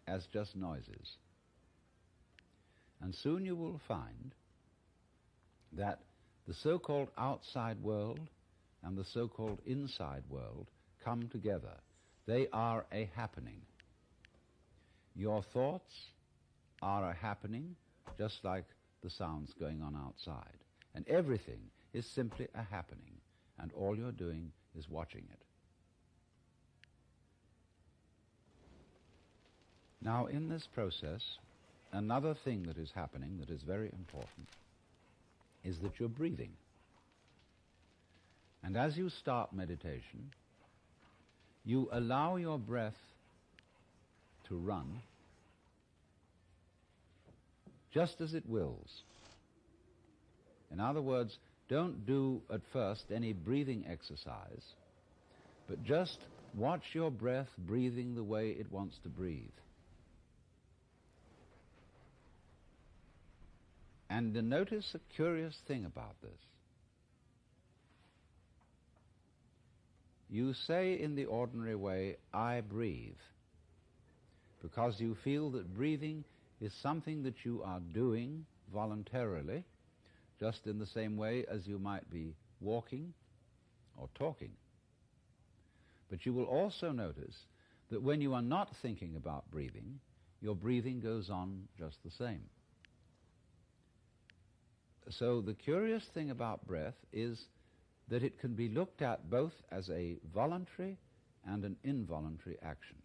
S5: as just noises. And soon you will find that the so-called outside world and the so-called inside world come together. They are a happening. Your thoughts are a happening, just like the sounds going on outside. And everything is simply a happening, and all you're doing is watching it. Now, in this process, another thing that is happening that is very important is that you're breathing. And as you start meditation, you allow your breath to run just as it wills. In other words, don't do at first any breathing exercise, but just watch your breath breathing the way it wants to breathe. And notice a curious thing about this. You say in the ordinary way, I breathe, because you feel that breathing is something that you are doing voluntarily, just in the same way as you might be walking or talking. But you will also notice that when you are not thinking about breathing, your breathing goes on just the same. So the curious thing about breath is that it can be looked at both as a voluntary and an involuntary action.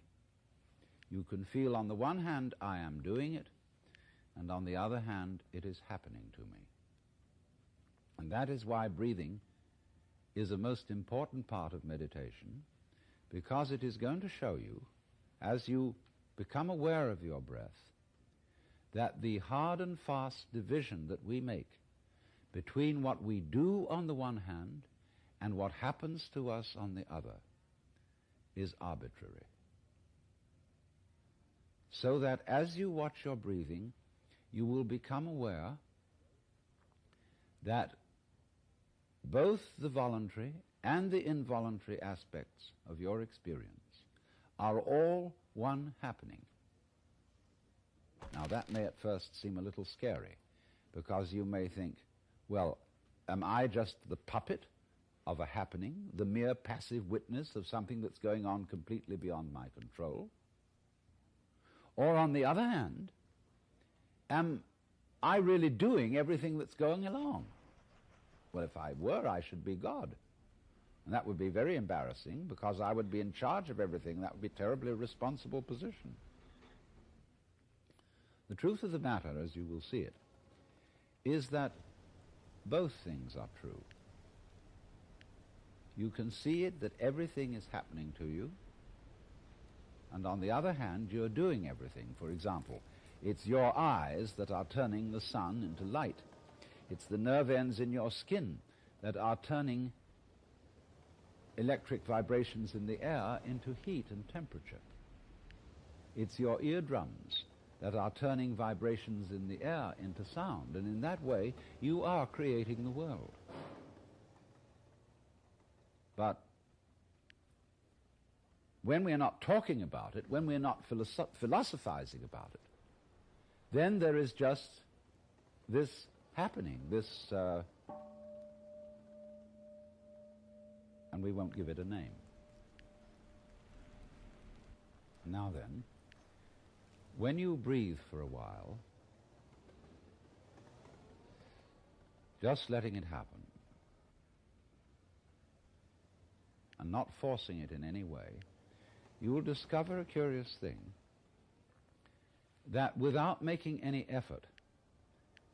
S5: You can feel on the one hand, I am doing it, and on the other hand, it is happening to me. And that is why breathing is a most important part of meditation, because it is going to show you, as you become aware of your breath, that the hard and fast division that we make between what we do on the one hand and what happens to us on the other is arbitrary. So that as you watch your breathing, you will become aware that both the voluntary and the involuntary aspects of your experience are all one happening. Now that may at first seem a little scary, because you may think, well, am I just the puppet of a happening, the mere passive witness of something that's going on completely beyond my control? Or on the other hand, am I really doing everything that's going along? Well, if I were, I should be God. And that would be very embarrassing, because I would be in charge of everything. That would be a terribly responsible position. The truth of the matter, as you will see it, is that both things are true. You can see it that everything is happening to you, and on the other hand, you're doing everything. For example, it's your eyes that are turning the sun into light. It's the nerve ends in your skin that are turning electric vibrations in the air into heat and temperature. It's your eardrums that are turning vibrations in the air into sound, and in that way you are creating the world. But when we're not talking about it, when we're not philosophizing about it, then there is just this happening, and we won't give it a name. Now then, when you breathe for a while, just letting it happen, and not forcing it in any way, you will discover a curious thing, that without making any effort,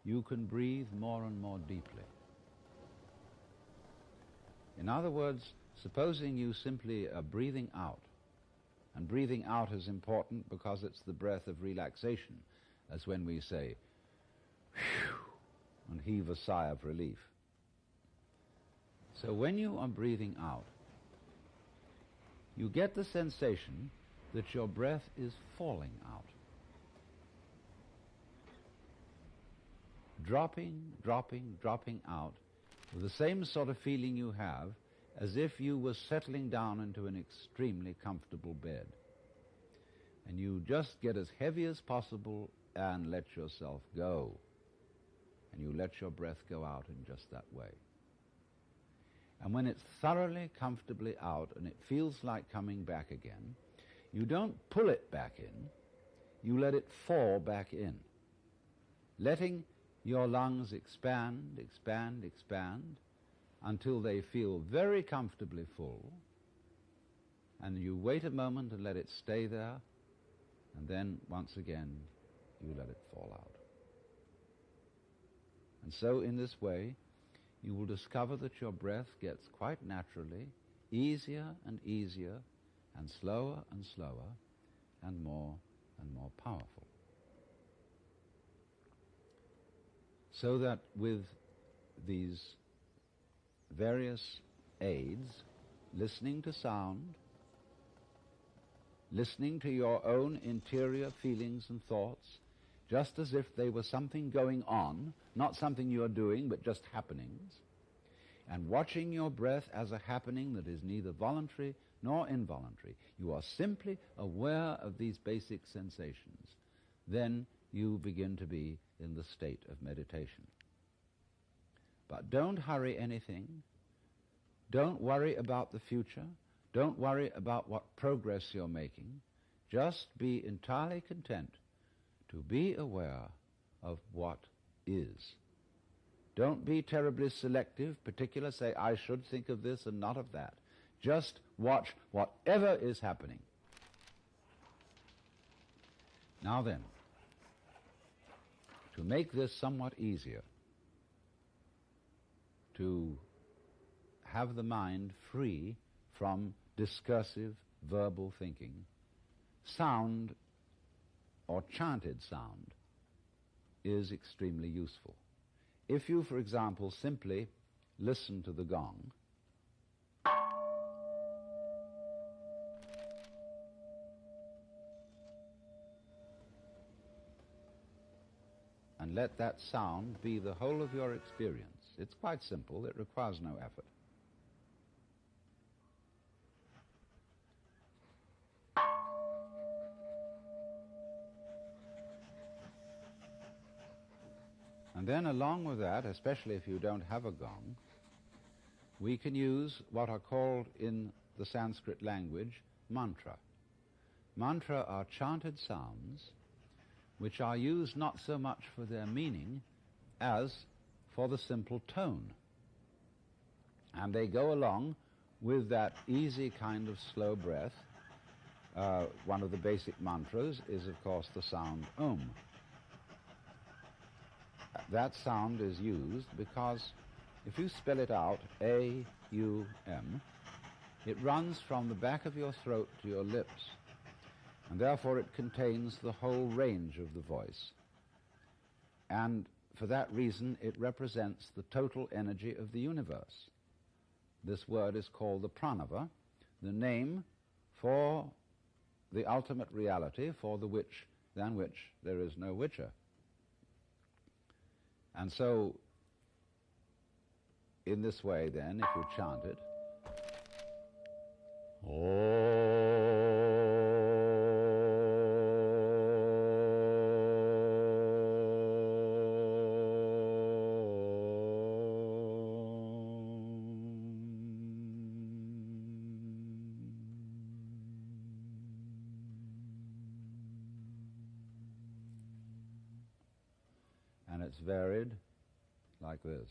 S5: you can breathe more and more deeply. In other words, supposing you simply are breathing out, and breathing out is important because it's the breath of relaxation, as when we say, whew, and heave a sigh of relief. So when you are breathing out, you get the sensation that your breath is falling out. Dropping, dropping, dropping out, with the same sort of feeling you have as if you were settling down into an extremely comfortable bed. And you just get as heavy as possible and let yourself go. And you let your breath go out in just that way. And when it's thoroughly, comfortably out and it feels like coming back again, you don't pull it back in, you let it fall back in, letting your lungs expand, expand, expand, until they feel very comfortably full, and you wait a moment and let it stay there, and then, once again, you let it fall out. And so, in this way, you will discover that your breath gets quite naturally easier and easier, and slower, and more powerful. So that with these various aids, listening to sound, listening to your own interior feelings and thoughts, just as if they were something going on, not something you're doing, but just happenings, and watching your breath as a happening that is neither voluntary nor involuntary, you are simply aware of these basic sensations, then you begin to be in the state of meditation. But don't hurry anything. Don't worry about the future. Don't worry about what progress you're making. Just be entirely content to be aware of what is. Don't be terribly selective, particular, say, I should think of this and not of that. Just watch whatever is happening. Now then, to make this somewhat easier, to have the mind free from discursive, verbal thinking, sound or chanted sound is extremely useful. If you, for example, simply listen to the gong, and let that sound be the whole of your experience. It's quite simple. It requires no effort. And then along with that, especially if you don't have a gong, we can use what are called in the Sanskrit language mantra. Mantra are chanted sounds which are used not so much for their meaning as for the simple tone. And they go along with that easy kind of slow breath. One of the basic mantras is, of course, the sound Om. That sound is used because if you spell it out, A-U-M, it runs from the back of your throat to your lips, and therefore it contains the whole range of the voice. And for that reason, it represents the total energy of the universe. This word is called the pranava, the name for the ultimate reality, for the than which there is no witcher. And so, in this way then, if you chant it, and it's varied like this.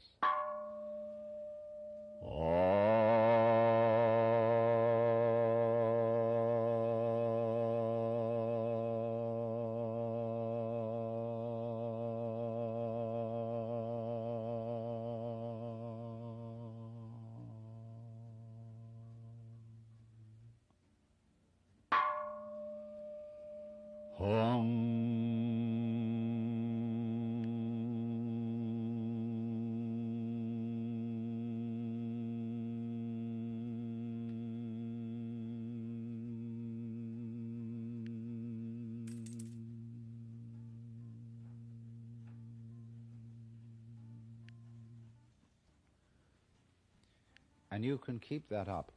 S5: And you can keep that up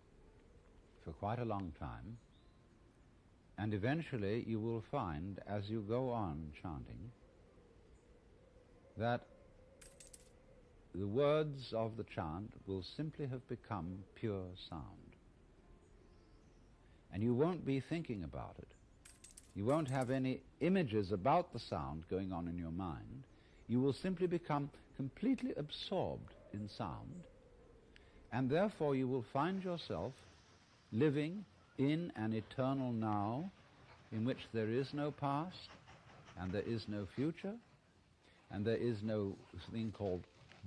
S5: for quite a long time, and eventually you will find, as you go on chanting, that the words of the chant will simply have become pure sound. And you won't be thinking about it. You won't have any images about the sound going on in your mind. You will simply become completely absorbed in sound, and therefore you will find yourself living in an eternal now in which there is no past and there is no future and there is no thing called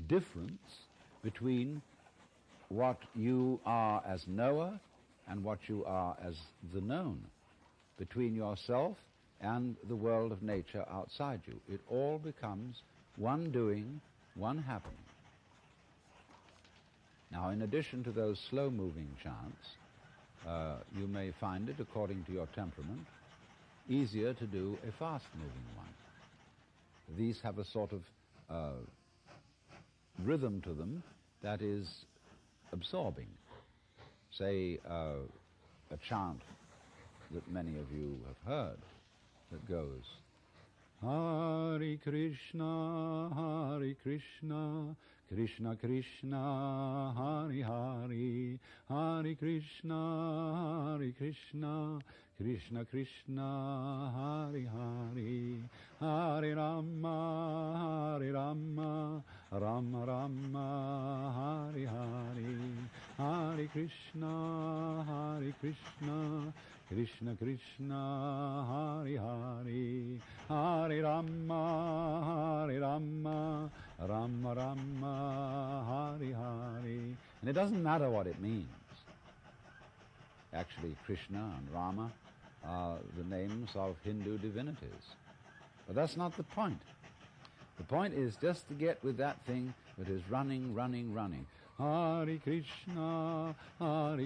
S5: difference between what you are as knower and what you are as the known, between yourself and the world of nature outside you. It all becomes one doing, one happening. Now, in addition to those slow-moving chants, you may find it, according to your temperament, easier to do a fast-moving one. These have a sort of rhythm to them that is absorbing. Say, a chant that many of you have heard that goes, Hare Krishna, Krishna Krishna, Hare Hare, Hare Krishna, Krishna Krishna, Hare Hare, Hare Rama, Rama Rama, Hare Hare, Hare Krishna, Krishna Krishna, Hare Hare, Hare Rama, Rama Rama, Hare Hare. And it doesn't matter what it means. Actually, Krishna and Rama are the names of Hindu divinities. But that's not the point. The point is just to get with that thing that is running, running, running. Hare Krishna,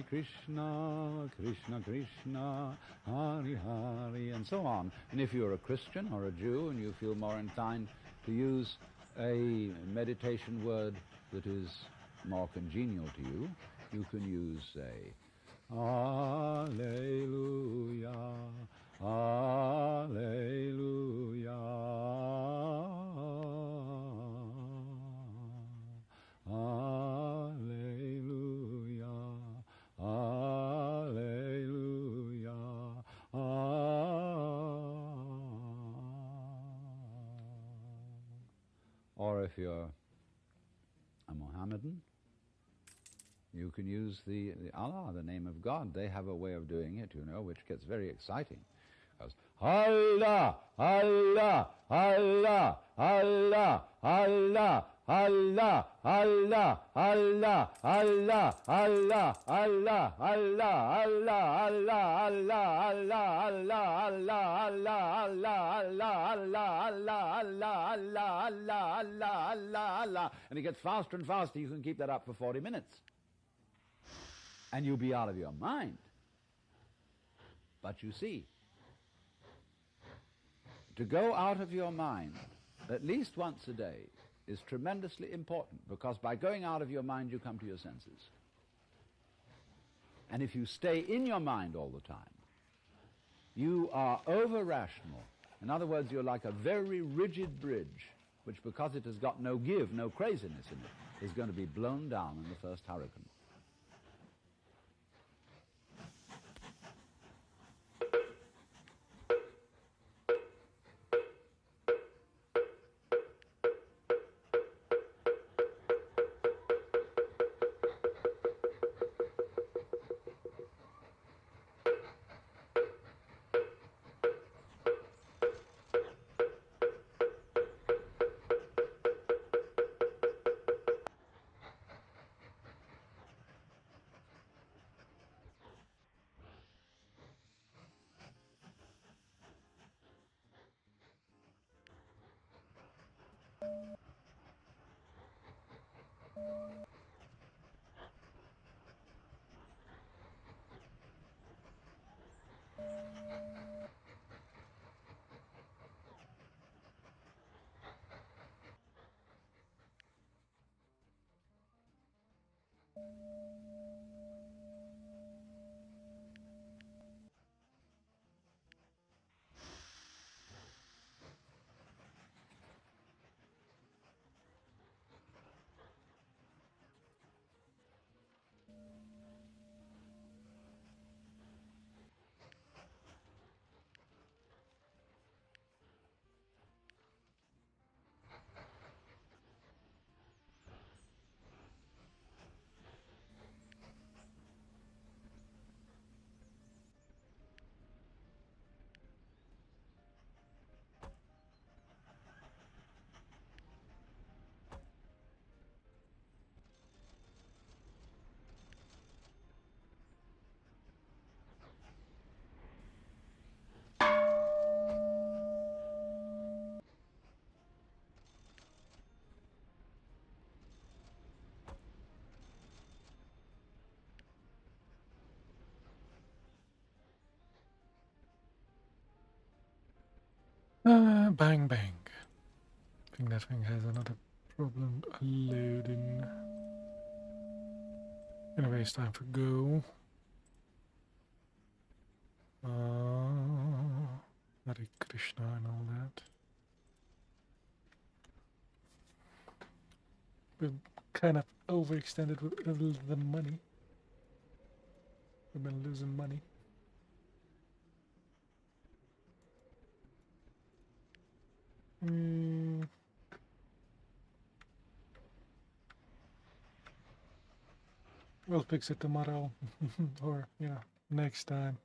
S5: Krishna Krishna, Hare Hare, and so on. And if you're a Christian or a Jew and you feel more inclined to use a meditation word that is more congenial to you, you can use, say, Alleluia, Alleluia, Alleluia, Alleluia, Or if you're a Mohammedan, you can use the Allah, the name of God. They have a way of doing it, you know, which gets very exciting. Goes, Allah, Allah, Allah, Allah, Allah, Allah, Allah, Allah, Allah, Allah, Allah, Allah, Allah, Allah, Allah, Allah, and it gets faster and faster. You can keep that up for 40 minutes. And you'll be out of your mind. But you see, to go out of your mind at least once a day is tremendously important, because by going out of your mind you come to your senses. And if you stay in your mind all the time, you are over-rational. In other words, you're like a very rigid bridge, which, because it has got no give, no craziness in it, is going to be blown down in the first hurricane.
S1: Bang bang. I think that thing has another problem loading. Anyway, it's time for go. Hare Krishna and all that. We've kind of overextended with the money. We've been losing money. We'll fix it tomorrow or, you know, next time.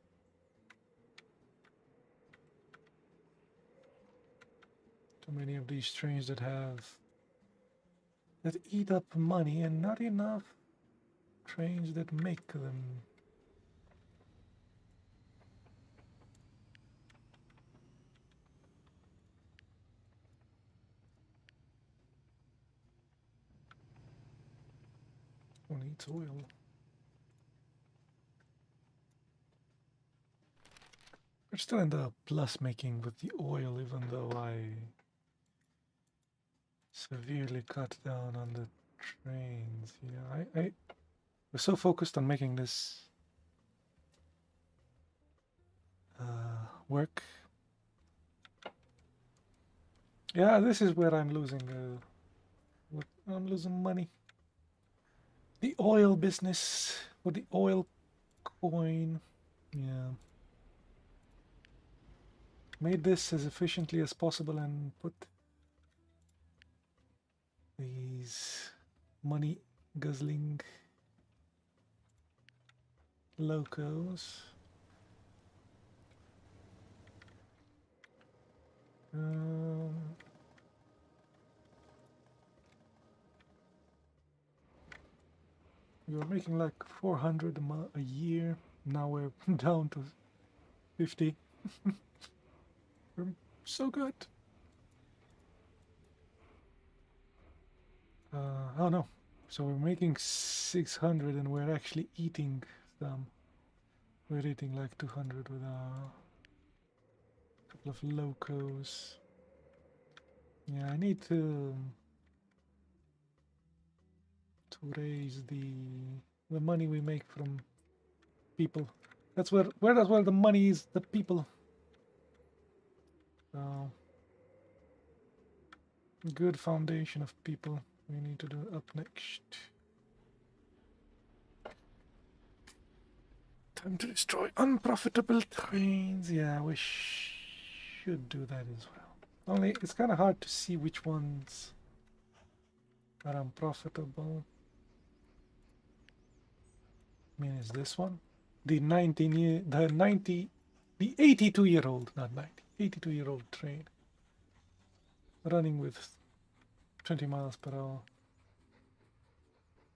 S1: Too many of these trains that eat up money and not enough trains that make them. one eats oil. We're still in the plus making with the oil, even though I severely cut down on the trains. Yeah, I was so focused on making this work. Yeah, this is where I'm losing. I'm losing money. The oil business, or the oil coin. Yeah. Made this as efficiently as possible and put these money guzzling locos. We were making like 400 a year. Now we're down to 50. We're so good. Oh no. So we're making 600 and we're actually eating some. We're eating like 200 with a couple of locos. Yeah, I need to raise the money we make from people. That's where the money is, the people. So good foundation of people we need to do up next. Time to destroy unprofitable trains. Yeah, we should do that as well. Only it's kind of hard to see which ones are unprofitable. I mean, is this one? The 82-year-old, not 90, 82-year-old train running with 20 miles per hour.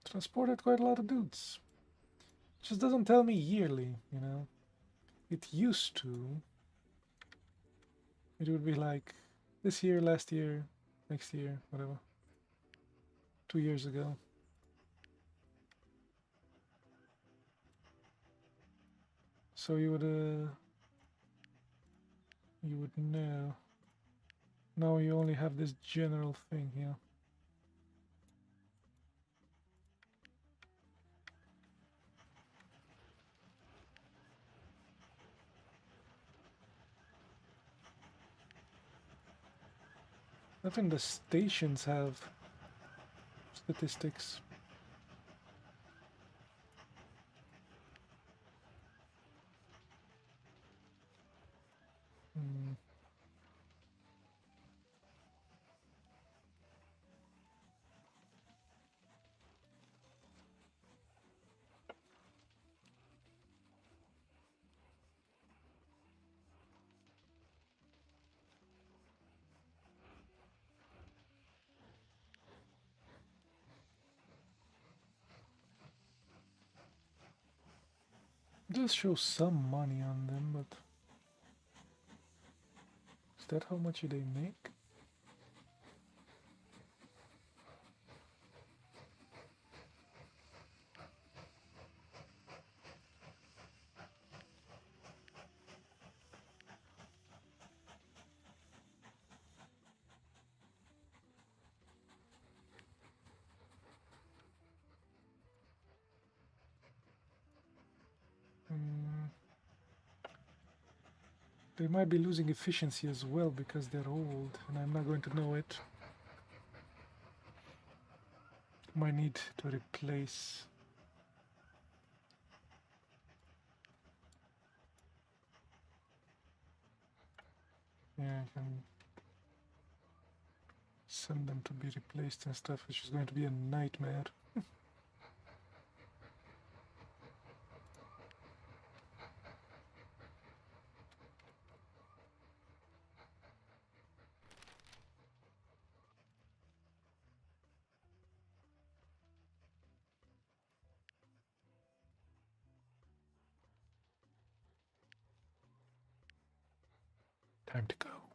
S1: Transported quite a lot of dudes. Just doesn't tell me yearly, you know. It used to. It would be like this year, last year, next year, whatever. 2 years ago. So you would know. Now you only have this general thing here. I think the stations have statistics. It does show some money on them, but is that how much they make? They might be losing efficiency as well because they're old, and I'm not going to know it. Might need to replace. Yeah, I can send them to be replaced and stuff, which is going to be a nightmare. Time to go.